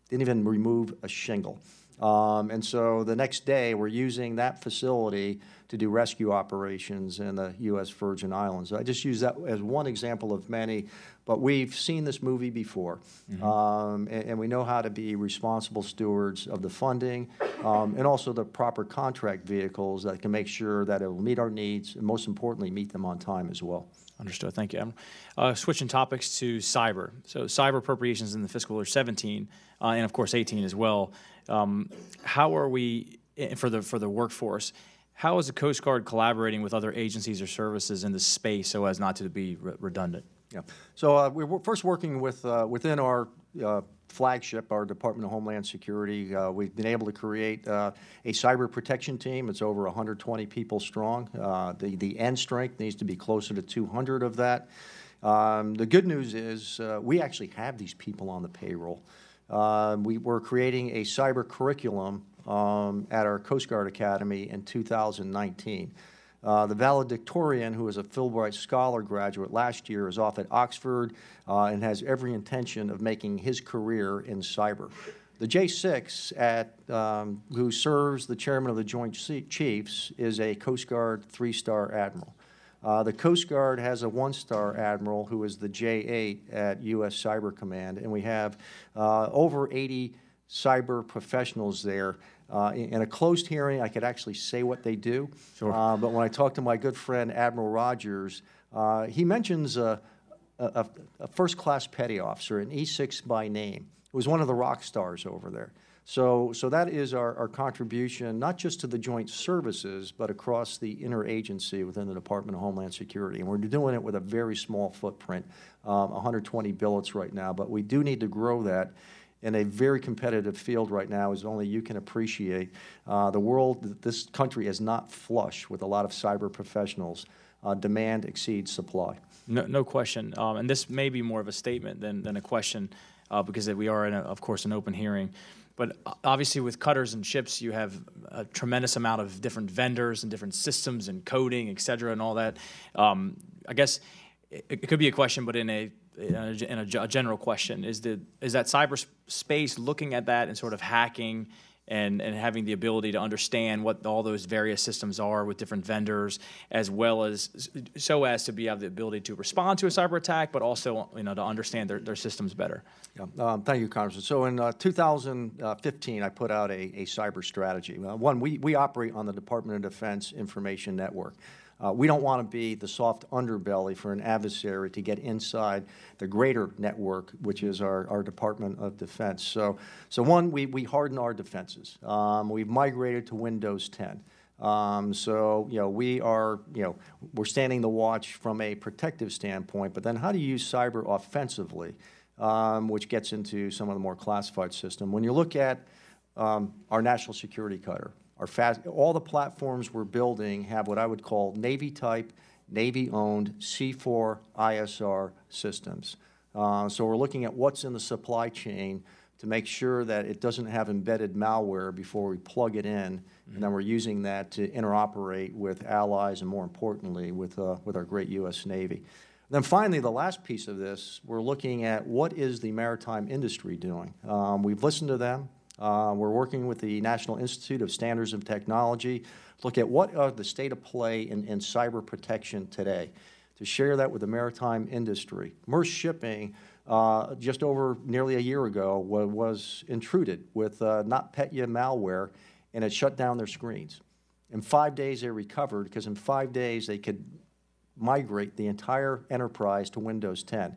Didn't even remove a shingle. And so the next day, we're using that facility to do rescue operations in the U.S. Virgin Islands. I just use that as one example of many, but we've seen this movie before. And we know how to be responsible stewards of the funding and also the proper contract vehicles that can make sure that it will meet our needs and, most importantly, meet them on time as well. Understood. Thank you, Admiral. Switching topics to cyber. So cyber appropriations in the fiscal year 17 and, of course, 18 as well. How are we, for the workforce, how is the Coast Guard collaborating with other agencies or services in this space so as not to be redundant? Yeah. So we're first working with within our flagship, our Department of Homeland Security. We've been able to create a cyber protection team. It's over 120 people strong. The end strength needs to be closer to 200 of that. The good news is we actually have these people on the payroll. We're creating a cyber curriculum at our Coast Guard Academy in 2019. The valedictorian, who is a Fulbright Scholar graduate last year, is off at Oxford and has every intention of making his career in cyber. The J6, who serves the chairman of the Joint Chiefs, is a Coast Guard 3-star admiral. The Coast Guard has a 1-star admiral who is the J8 at U.S. Cyber Command, and we have over 80 cyber professionals there. In a closed hearing, I could actually say what they do. Sure. But when I talk to my good friend Admiral Rogers, he mentions a first-class petty officer, an E6 by name, who was one of the rock stars over there. So that is our contribution, not just to the joint services, but across the interagency within the Department of Homeland Security. And we're doing it with a very small footprint, 120 billets right now. But we do need to grow that in a very competitive field right now, as only you can appreciate. The world, this country is not flush with a lot of cyber professionals. Demand exceeds supply. No question. And this may be more of a statement than a question because we are, of course, an open hearing. But obviously with cutters and ships, you have a tremendous amount of different vendors and different systems and coding, et cetera, and all that. I guess it could be a question, but in a general question, is that cyberspace looking at that and sort of hacking and having the ability to understand what all those various systems are with different vendors, as well as so as to have the ability to respond to a cyber attack, but also to understand their systems better. Yeah. Thank you, Congressman. So in 2015, I put out a cyber strategy. One, we operate on the Department of Defense Information Network. We don't want to be the soft underbelly for an adversary to get inside the greater network, which is our Department of Defense. So one, we harden our defenses. We've migrated to Windows 10. So, we are, we're standing the watch from a protective standpoint, but then how do you use cyber offensively, which gets into some of the more classified system. When you look at our national security cutter, all the platforms we're building have what I would call Navy-type, Navy-owned C4 ISR systems. So we're looking at what's in the supply chain to make sure that it doesn't have embedded malware before we plug it in, and then we're using that to interoperate with allies and, more importantly, with our great U.S. Navy. Then finally, the last piece of this, we're looking at what is the maritime industry doing. We've listened to them. We're working with the National Institute of Standards and Technology to look at what are the state of play in cyber protection today, to share that with the maritime industry. Maersk Shipping, just over nearly a year ago, was intruded with NotPetya malware, and it shut down their screens. In 5 days, they recovered, because in 5 days, they could migrate the entire enterprise to Windows 10.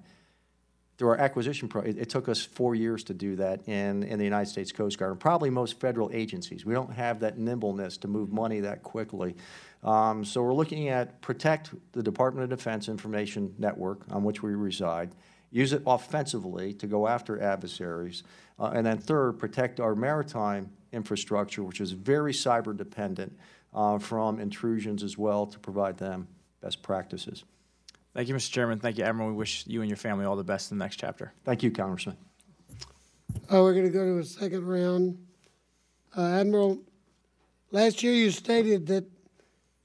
Through our acquisition it took us 4 years to do that in the United States Coast Guard, and probably most federal agencies. We don't have that nimbleness to move money that quickly. So we're looking at protect the Department of Defense information network on which we reside, use it offensively to go after adversaries, and then third, protect our maritime infrastructure, which is very cyber dependent, from intrusions as well, to provide them best practices. Thank you, Mr. Chairman. Thank you, Admiral. We wish you and your family all the best in the next chapter. Thank you, Congressman. We're going to go to a second round. Admiral, last year you stated that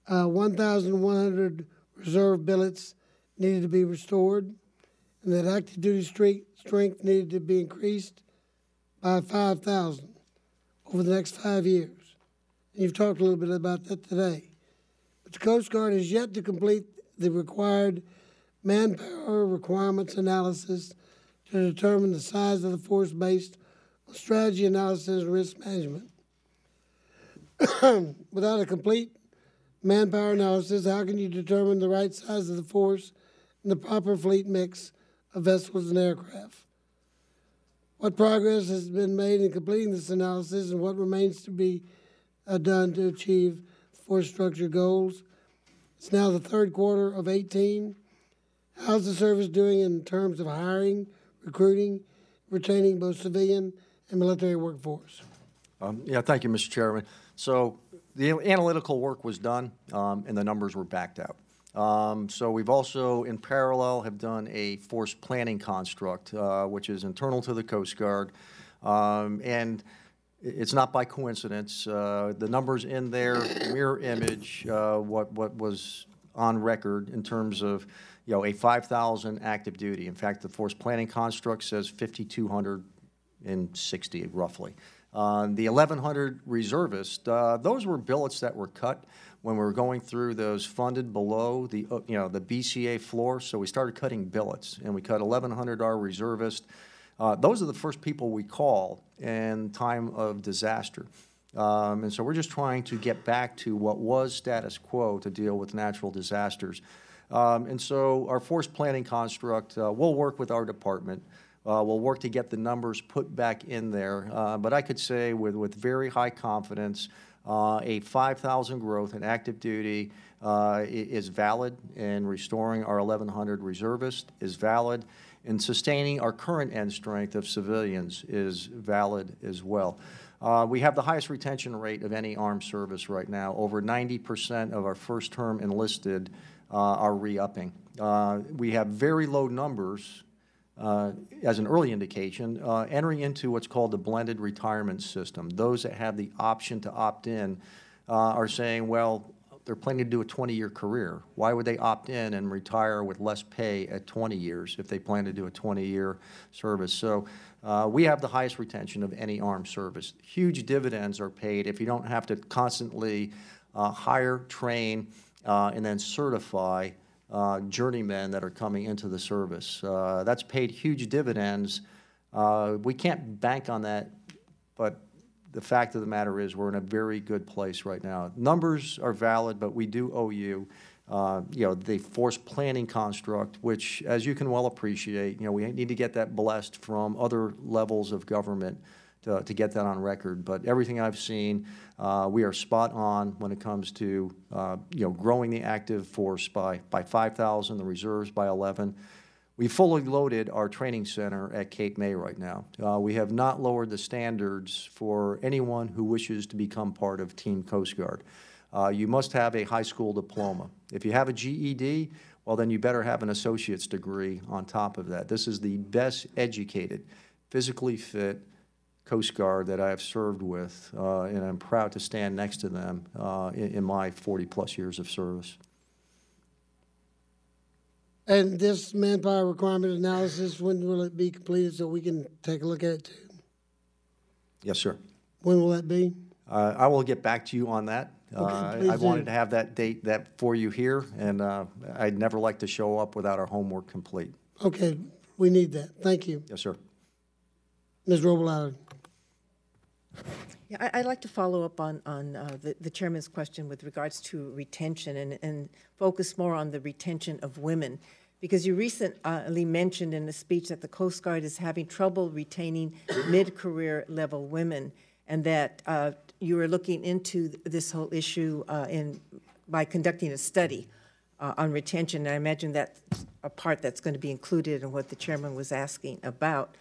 1,100 reserve billets needed to be restored, and that active duty strength needed to be increased by 5,000 over the next 5 years. And you've talked a little bit about that today. But the Coast Guard has yet to complete the required manpower requirements analysis to determine the size of the force based on strategy analysis and risk management. Without a complete manpower analysis, how can you determine the right size of the force and the proper fleet mix of vessels and aircraft? What progress has been made in completing this analysis, and what remains to be done to achieve the force structure goals? It's now the third quarter of 18. How's the service doing in terms of hiring, recruiting, retaining both civilian and military workforce? Thank you, Mr. Chairman. So the analytical work was done, and the numbers were backed out. So we've also, in parallel, have done a force planning construct, which is internal to the Coast Guard, and it's not by coincidence. The numbers in there mirror image what was on record in terms of a 5,000 active duty. In fact, the force planning construct says 5,260 roughly. The 1,100 reservists, those were billets that were cut when we were going through those funded below the the BCA floor. So we started cutting billets, and we cut 1,100 our reservists. Those are the first people we call in time of disaster. And so we're just trying to get back to what was status quo to deal with natural disasters. And so our force planning construct, we'll work with our department. We'll work to get the numbers put back in there. But I could say with very high confidence, a 5,000 growth in active duty is valid, and restoring our 1,100 reservists is valid, and sustaining our current end strength of civilians is valid as well. We have the highest retention rate of any armed service right now. Over 90% of our first-term enlisted are re-upping. We have very low numbers, as an early indication, entering into what's called the blended retirement system. Those that have the option to opt in are saying, well, they're planning to do a 20-year career. Why would they opt in and retire with less pay at 20 years if they plan to do a 20-year service? So we have the highest retention of any armed service. Huge dividends are paid if you don't have to constantly hire, train, and then certify journeymen that are coming into the service. That's paid huge dividends. We can't bank on that, but the fact of the matter is we're in a very good place right now. Numbers are valid, but we do owe you the force planning construct, which, as you can well appreciate, we need to get that blessed from other levels of government to get that on record. But everything I've seen, we are spot on when it comes to, growing the active force by 5,000, the reserves by 11. We fully loaded our training center at Cape May right now. We have not lowered the standards for anyone who wishes to become part of Team Coast Guard. You must have a high school diploma. If you have a GED, well, then you better have an associate's degree on top of that. This is the best educated, physically fit Coast Guard that I have served with, and I'm proud to stand next to them in my 40-plus years of service. And this manpower requirement analysis, when will it be completed so we can take a look at it too? Yes, sir. When will that be? I will get back to you on that. Okay, I please wanted do. to have that date for you here, and I'd never like to show up without our homework complete. Okay, we need that. Thank you. Yes, sir. Ms. Roble-Allard. Yeah, I'd like to follow up on the chairman's question with regards to retention and focus more on the retention of women, because you recently mentioned in a speech that the Coast Guard is having trouble retaining mid-career level women, and that you were looking into this whole issue by conducting a study on retention. And I imagine that's a part that's going to be included in what the chairman was asking about.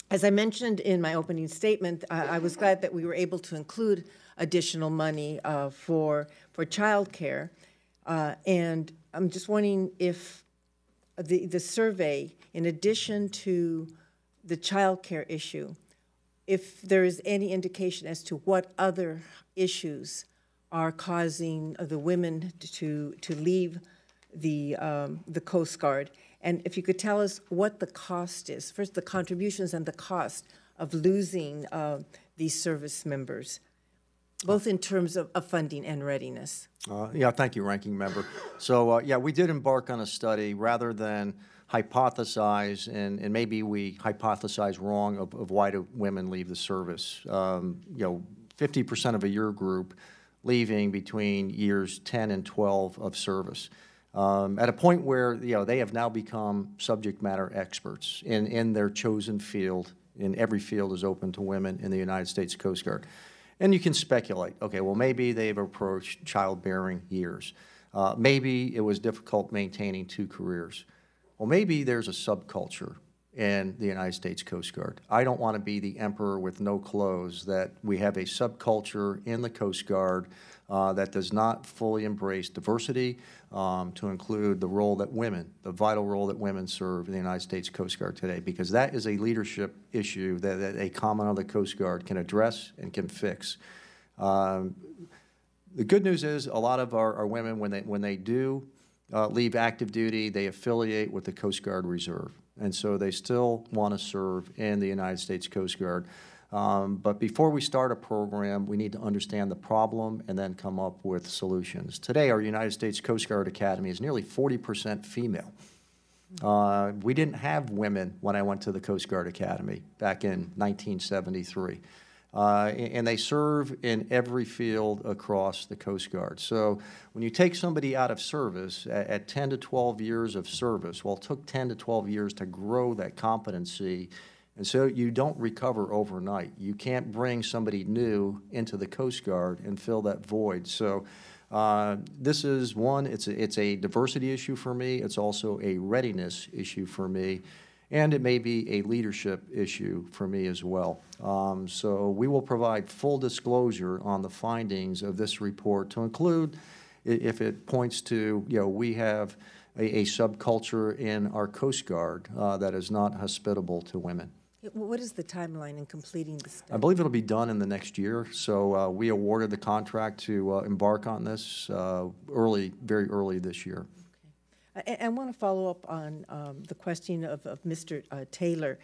As I mentioned in my opening statement, I was glad that we were able to include additional money for child care. And I'm just wondering if the survey, in addition to the child care issue, if there is any indication as to what other issues are causing the women to leave the Coast Guard. And if you could tell us what the cost is, first the contributions and the cost of losing these service members, both in terms of funding and readiness. Yeah, thank you, Ranking Member. So, yeah, we did embark on a study rather than hypothesize, and maybe we hypothesize wrong of why do women leave the service. 50% of a year group leaving between years 10 and 12 of service. At a point where they have now become subject matter experts in their chosen field, and every field is open to women in the United States Coast Guard. And you can speculate, okay, well, maybe they've approached childbearing years. Maybe it was difficult maintaining 2 careers. Well, maybe there's a subculture in the United States Coast Guard. I don't want to be the emperor with no clothes, that we have a subculture in the Coast Guard that does not fully embrace diversity, to include the role that women, the vital role that women serve in the United States Coast Guard today, because that is a leadership issue that a Commandant of the Coast Guard can address and can fix. The good news is a lot of our women, when they do leave active duty, they affiliate with the Coast Guard Reserve, and so they still want to serve in the United States Coast Guard. But before we start a program, we need to understand the problem and then come up with solutions. Today, our United States Coast Guard Academy is nearly 40% female. We didn't have women when I went to the Coast Guard Academy back in 1973. And they serve in every field across the Coast Guard. So when you take somebody out of service at 10 to 12 years of service, well, it took 10 to 12 years to grow that competency, and so you don't recover overnight. You can't bring somebody new into the Coast Guard and fill that void. So this is one, it's a diversity issue for me. It's also a readiness issue for me. And it may be a leadership issue for me as well. So we will provide full disclosure on the findings of this report, to include, if it points to, we have a subculture in our Coast Guard that is not hospitable to women. What is the timeline in completing the study? I believe it'll be done in the next year. So we awarded the contract to embark on this very early this year. Okay. I want to follow up on the question of Mr. Taylor.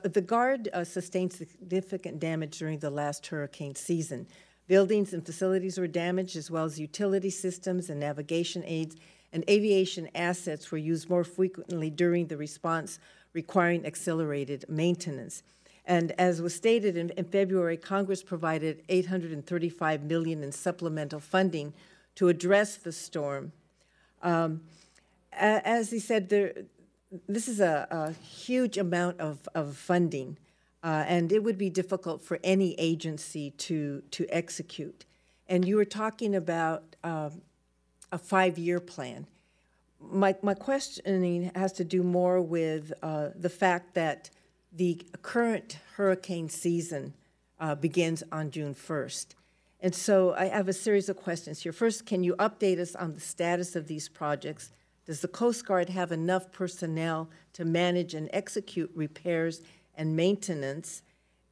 The Guard sustained significant damage during the last hurricane season. Buildings and facilities were damaged, as well as utility systems and navigation aids, and aviation assets were used more frequently during the response, requiring accelerated maintenance. And as was stated in February, Congress provided $835 million in supplemental funding to address the storm. As he said, this is a huge amount of funding, and it would be difficult for any agency to execute. And you were talking about a 5-year plan. My questioning has to do more with the fact that the current hurricane season begins on June 1st. And so I have a series of questions here. First, can you update us on the status of these projects? Does the Coast Guard have enough personnel to manage and execute repairs and maintenance?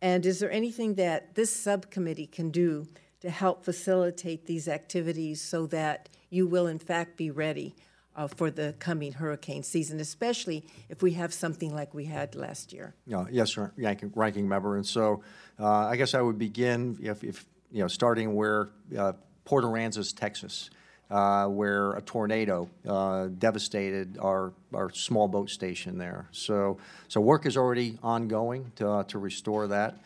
And is there anything that this subcommittee can do to help facilitate these activities so that you will, in fact, be ready for the coming hurricane season, especially if we have something like we had last year? Yes, sir, ranking member. And so I guess I would begin, if starting where Port Aransas, Texas, where a tornado devastated our small boat station there. So work is already ongoing to restore that.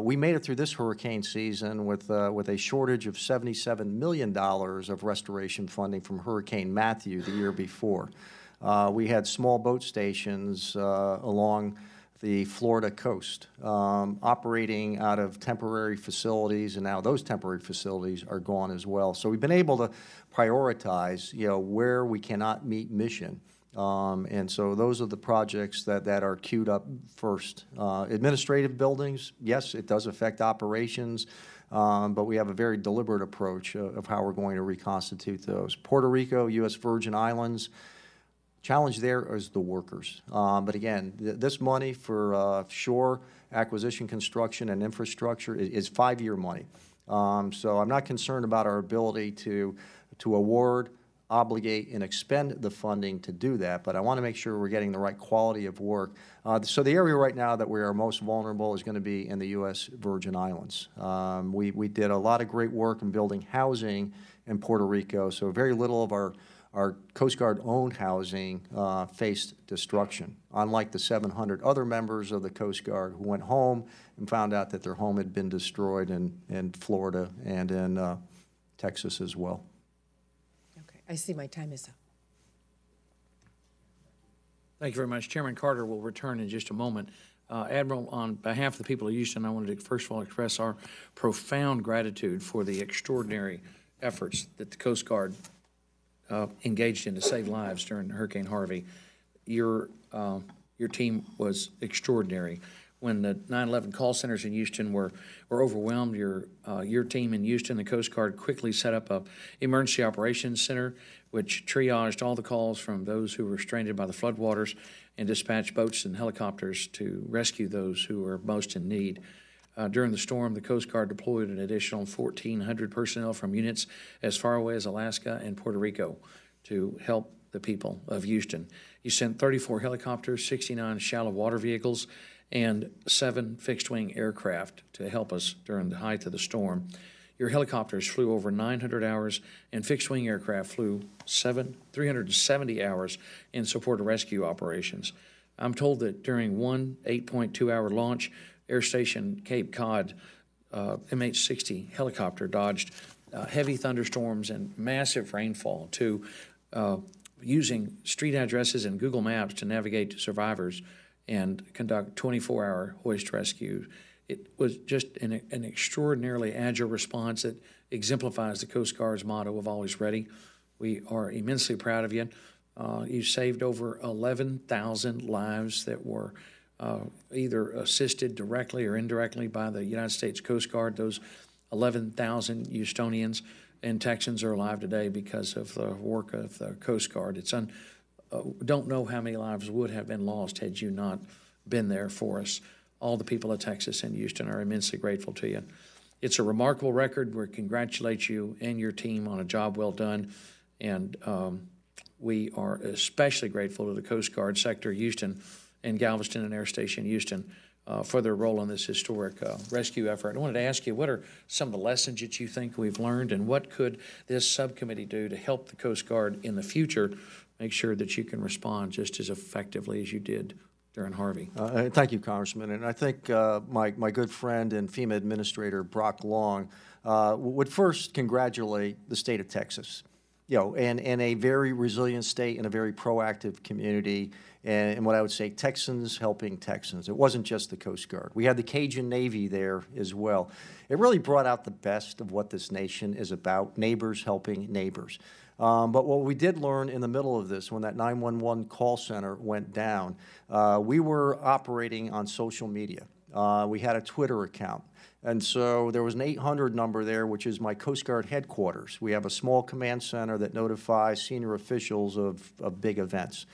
We made it through this hurricane season with a shortage of $77 million of restoration funding from Hurricane Matthew the year before. We had small boat stations along the Florida coast operating out of temporary facilities, and now those temporary facilities are gone as well. So we've been able to prioritize, where we cannot meet mission. And so those are the projects that are queued up first. Administrative buildings, yes, it does affect operations, but we have a very deliberate approach of how we're going to reconstitute those. Puerto Rico, U.S. Virgin Islands, challenge there is the workers. But again, this money for shore acquisition, construction, and infrastructure is 5-year money. So I'm not concerned about our ability to award, obligate, and expend the funding to do that, but I want to make sure we're getting the right quality of work. So the area right now that we are most vulnerable is going to be in the U.S. Virgin Islands. We did a lot of great work in building housing in Puerto Rico, so very little of our Coast Guard-owned housing faced destruction, unlike the 700 other members of the Coast Guard who went home and found out that their home had been destroyed in Florida and in Texas as well. Okay, I see my time is up. Thank you very much. Chairman Carter will return in just a moment. Admiral, on behalf of the people of Houston, I wanted to first of all express our profound gratitude for the extraordinary efforts that the Coast Guard engaged in to save lives during Hurricane Harvey. Your team was extraordinary. When the 9/11 call centers in Houston were overwhelmed, your team in Houston, the Coast Guard, quickly set up a emergency operations center, which triaged all the calls from those who were stranded by the floodwaters and dispatched boats and helicopters to rescue those who were most in need. During the storm, the Coast Guard deployed an additional 1,400 personnel from units as far away as Alaska and Puerto Rico to help the people of Houston. You sent 34 helicopters, 69 shallow water vehicles, and 7 fixed-wing aircraft to help us during the height of the storm. Your helicopters flew over 900 hours, and fixed-wing aircraft flew 370 hours in support of rescue operations. I'm told that during one 8.2-hour launch, Air Station Cape Cod MH-60 helicopter dodged heavy thunderstorms and massive rainfall to using street addresses and Google Maps to navigate to survivors and conduct 24-hour hoist rescue. It was just an extraordinarily agile response that exemplifies the Coast Guard's motto of always ready. We are immensely proud of you. You saved over 11,000 lives that were either assisted directly or indirectly by the United States Coast Guard. Those 11,000 Houstonians and Texans are alive today because of the work of the Coast Guard. Don't know how many lives would have been lost had you not been there for us. All the people of Texas and Houston are immensely grateful to you. It's a remarkable record. We congratulate you and your team on a job well done. And we are especially grateful to the Coast Guard Sector Houston and Galveston and Air Station Houston for their role in this historic rescue effort. I wanted to ask you, what are some of the lessons that you think we've learned, and what could this subcommittee do to help the Coast Guard in the future make sure that you can respond just as effectively as you did during Harvey. Thank you, Congressman. And I think my good friend and FEMA Administrator Brock Long would first congratulate the state of Texas, and a very resilient state and a very proactive community, and what I would say, Texans helping Texans. It wasn't just the Coast Guard. We had the Cajun Navy there as well. It really brought out the best of what this nation is about, neighbors helping neighbors. But what we did learn in the middle of this, when that 911 call center went down, we were operating on social media. We had a Twitter account. And so there was an 800 number there, which is my Coast Guard headquarters. We have a small command center that notifies senior officials of big events.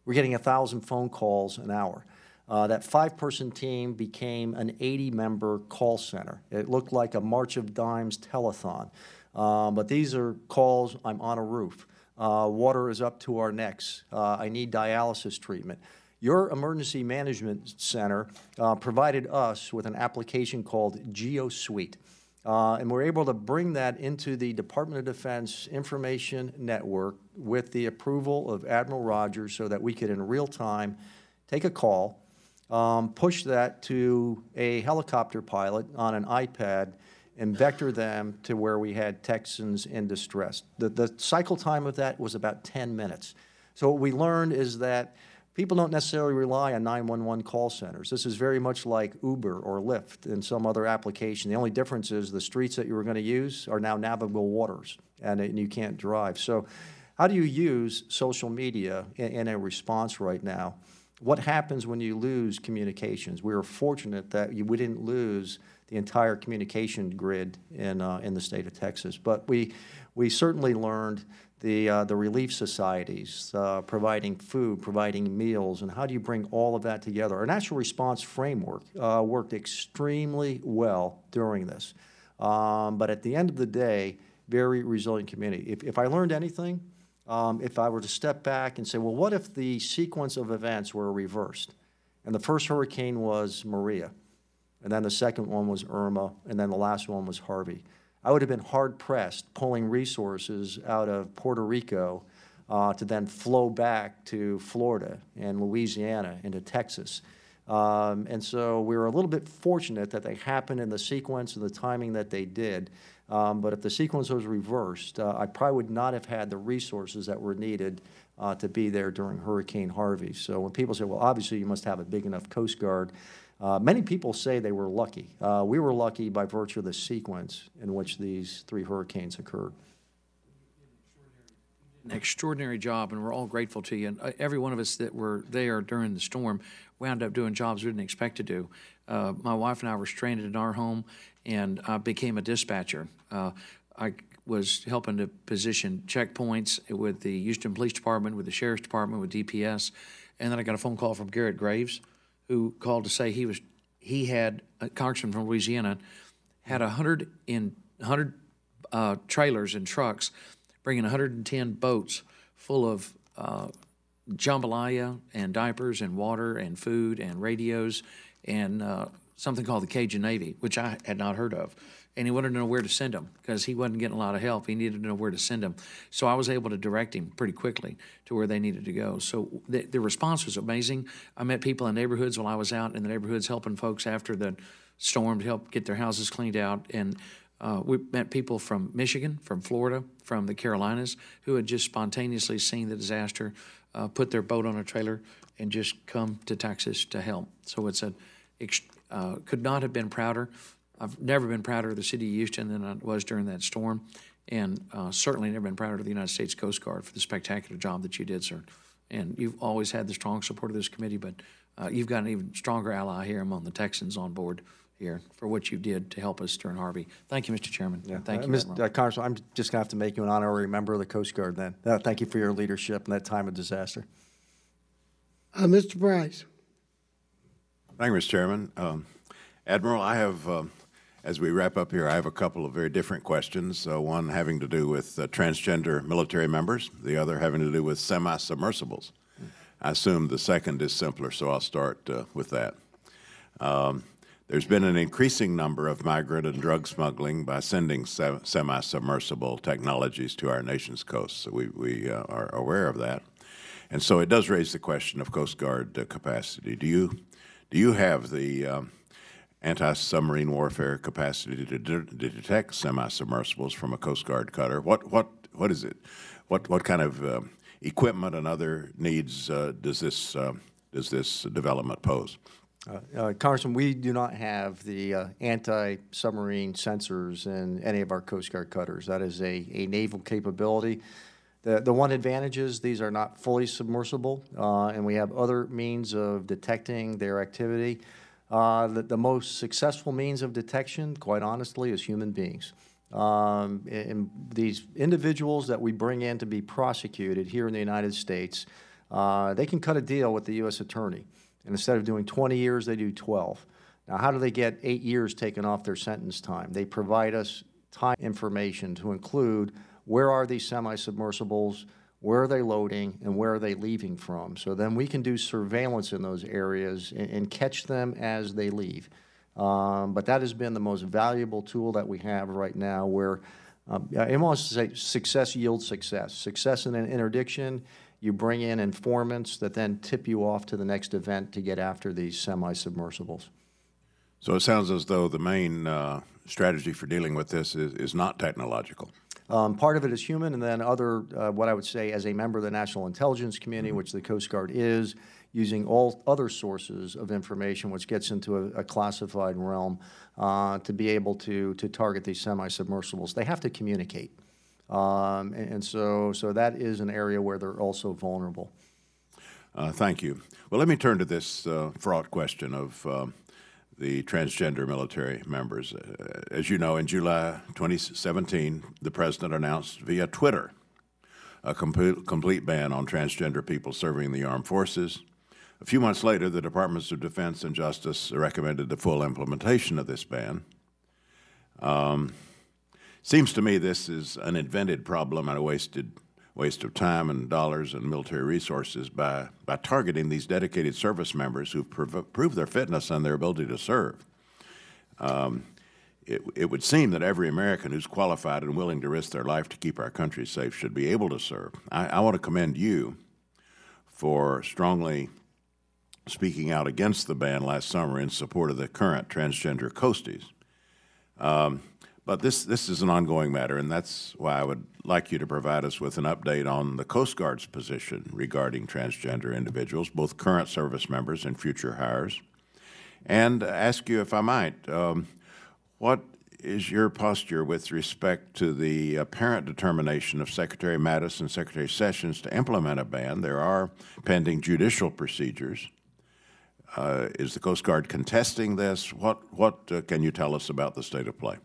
We're getting 1,000 phone calls an hour. That 5-person team became an 80-member call center. It looked like a March of Dimes telethon. But these are calls, I'm on a roof. Water is up to our necks. I need dialysis treatment. Your emergency management center provided us with an application called GeoSuite. And we're able to bring that into the Department of Defense Information Network with the approval of Admiral Rogers so that we could, in real time, take a call, push that to a helicopter pilot on an iPad, and vector them to where we had Texans in distress. The cycle time of that was about 10 minutes. So what we learned is that people don't necessarily rely on 911 call centers. This is very much like Uber or Lyft and some other application. The only difference is the streets that you were going to use are now navigable waters, and you can't drive. So how do you use social media in a response right now? What happens when you lose communications? We were fortunate that we didn't lose the entire communication grid in the state of Texas. But we certainly learned the relief societies, providing food, providing meals, and how do you bring all of that together? Our national response framework worked extremely well during this. But at the end of the day, very resilient community. If I learned anything, if I were to step back and say, well, what if the sequence of events were reversed? And the first hurricane was Maria, and then the second one was Irma, and then the last one was Harvey. I would have been hard-pressed pulling resources out of Puerto Rico to then flow back to Florida and Louisiana into Texas. And so we were a little bit fortunate that they happened in the sequence and the timing that they did. But if the sequence was reversed, I probably would not have had the resources that were needed to be there during Hurricane Harvey. So when people say, well, obviously you must have a big enough Coast Guard, many people say they were lucky. We were lucky by virtue of the sequence in which these 3 hurricanes occurred. An extraordinary job, and we're all grateful to you. And every one of us that were there during the storm wound up doing jobs we didn't expect to do. My wife and I were stranded in our home, and I became a dispatcher. I was helping to position checkpoints with the Houston Police Department, with the Sheriff's Department, with DPS, and then I got a phone call from Garrett Graves, who called to say he had a congressman from Louisiana, had 100 trailers and trucks, bringing 110 boats full of jambalaya and diapers and water and food and radios and something called the Cajun Navy, which I had not heard of. And he wanted to know where to send them because he wasn't getting a lot of help. He needed to know where to send them. So I was able to direct him pretty quickly to where they needed to go. So the response was amazing. I met people in neighborhoods while I was out in the neighborhoods helping folks after the storm to help get their houses cleaned out. And we met people from Michigan, from Florida, from the Carolinas who had just spontaneously seen the disaster, put their boat on a trailer, and just come to Texas to help. So it's could not have been prouder. I've never been prouder of the city of Houston than I was during that storm, and certainly never been prouder of the United States Coast Guard for the spectacular job that you did, sir. And you've always had the strong support of this committee, but you've got an even stronger ally here among the Texans on board here for what you did to help us during Harvey. Thank you, Mr. Chairman. Yeah. Thank you, Congressman, I'm just going to have to make you an honorary member of the Coast Guard then. Thank you for your leadership in that time of disaster. Mr. Price. Thank you, Mr. Chairman. Admiral, I have, as we wrap up here, I have a couple of very different questions, one having to do with transgender military members, the other having to do with semi-submersibles. I assume the second is simpler, so I'll start with that. There's been an increasing number of migrant and drug smuggling by sending semi-submersible technologies to our nation's coast, so we are aware of that. And so it does raise the question of Coast Guard capacity. Do you have the anti-submarine warfare capacity to detect semi-submersibles from a Coast Guard cutter? What is it? What kind of equipment and other needs does this development pose? Congressman, we do not have the anti-submarine sensors in any of our Coast Guard cutters. That is a naval capability. The one advantage is these are not fully submersible, and we have other means of detecting their activity. The most successful means of detection, quite honestly, is human beings. And these individuals that we bring in to be prosecuted here in the United States, they can cut a deal with the U.S. Attorney. And instead of doing 20 years, they do 12. Now, how do they get 8 years taken off their sentence time? They provide us time information to include where are these semi-submersibles, where are they loading, and where are they leaving from. So then we can do surveillance in those areas and catch them as they leave. But that has been the most valuable tool that we have right now where I almost say success yields success. Success in an interdiction, you bring in informants that then tip you off to the next event to get after these semi-submersibles. So it sounds as though the main strategy for dealing with this is not technological. Part of it is human, and then other, what I would say as a member of the National Intelligence Community, which the Coast Guard is, using all other sources of information, which gets into a classified realm, to be able to target these semi-submersibles. They have to communicate. And so that is an area where they're also vulnerable. Thank you. Well, let me turn to this fraught question of the transgender military members. As you know, in July 2017, the President announced via Twitter a complete ban on transgender people serving in the armed forces. A few months later, the Departments of Defense and Justice recommended the full implementation of this ban. Seems to me this is an invented problem and a waste of time and dollars and military resources by targeting these dedicated service members who've proved their fitness and their ability to serve. It would seem that every American who's qualified and willing to risk their life to keep our country safe should be able to serve. I want to commend you for strongly speaking out against the ban last summer in support of the current transgender coasties. But this is an ongoing matter, and that's why I would like you to provide us with an update on the Coast Guard's position regarding transgender individuals, both current service members and future hires, and ask you, if I might, what is your posture with respect to the apparent determination of Secretary Mattis and Secretary Sessions to implement a ban? There are pending judicial procedures. Is the Coast Guard contesting this? What can you tell us about the state of play?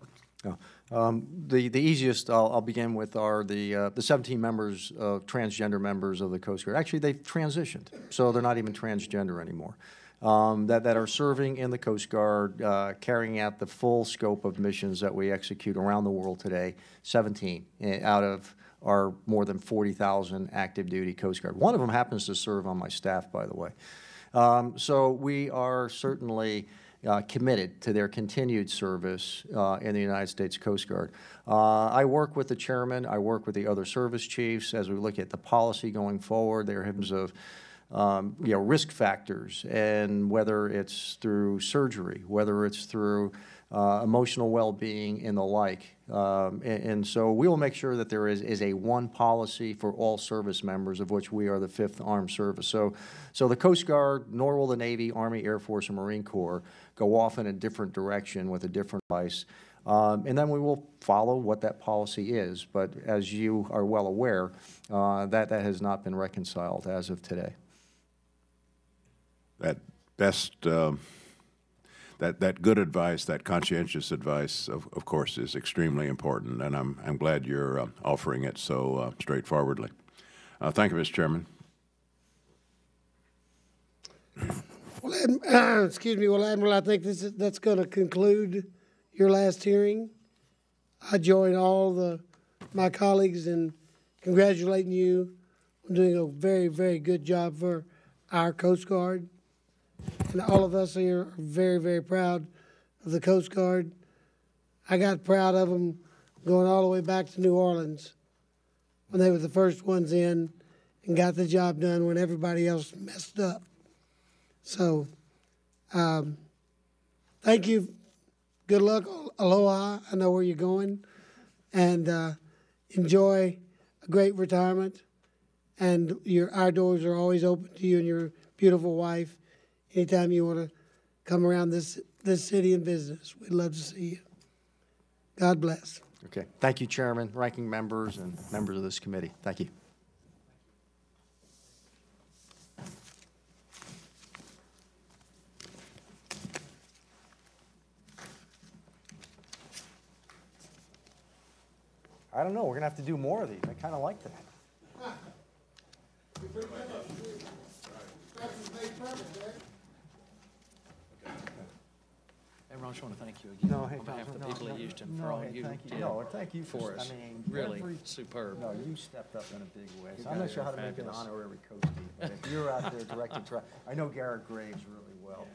The easiest I'll begin with are the 17 members of transgender members of the Coast Guard. Actually, they've transitioned, so they're not even transgender anymore. That are serving in the Coast Guard, carrying out the full scope of missions that we execute around the world today. 17 out of our more than 40,000 active duty Coast Guard. One of them happens to serve on my staff, by the way. So we are certainly committed to their continued service in the United States Coast Guard. I work with the chairman. I work with the other service chiefs as we look at the policy going forward. There are terms of risk factors, and whether it's through surgery, whether it's through emotional well-being and the like. And so we will make sure that there is a one policy for all service members, of which we are the 5th Armed Service. So the Coast Guard, nor will the Navy, Army, Air Force, and Marine Corps go off in a different direction with a different advice. And then we will follow what that policy is. But as you are well aware, that has not been reconciled as of today. That good advice, that conscientious advice, of course, is extremely important, and I'm glad you're offering it so straightforwardly. Thank you, Mr. Chairman. Well, excuse me. Well, Admiral, I think that's going to conclude your last hearing. I join all my colleagues in congratulating you on doing a very, very good job for our Coast Guard. And all of us here are very, very proud of the Coast Guard. I got proud of them going all the way back to New Orleans when they were the first ones in and got the job done when everybody else messed up. So, thank you. Good luck. Aloha. I know where you're going. And enjoy a great retirement. And our doors are always open to you and your beautiful wife. Anytime you want to come around this city and visit us, we'd love to see you. God bless. Okay. Thank you, Chairman, ranking members, and members of this committee. Thank you. I don't know. We're going to have to do more of these. I kind of like that. Everyone, I just want to thank you again on behalf of the people of Houston for all you did. No, thank you for us. I mean, Really superb. No, you stepped up in a big way. So You I'm not guys sure are how to make an fabulous. honorary coastie, but if you're out there directing traffic, I know Garrett Graves really well.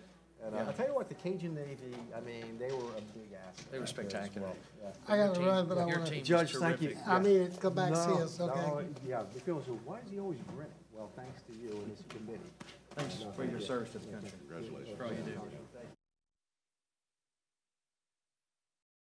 And I'll tell you what, the Cajun Navy, I mean, they were a big asset. They were spectacular. I got to run, but I Your want to. team was Judge, thank you. terrific. I mean it. Come back see us, No, okay? yeah, it feels, why is he always grinning? Well, thanks to you and this committee. Thanks for your service to the country. Congratulations. For all you do.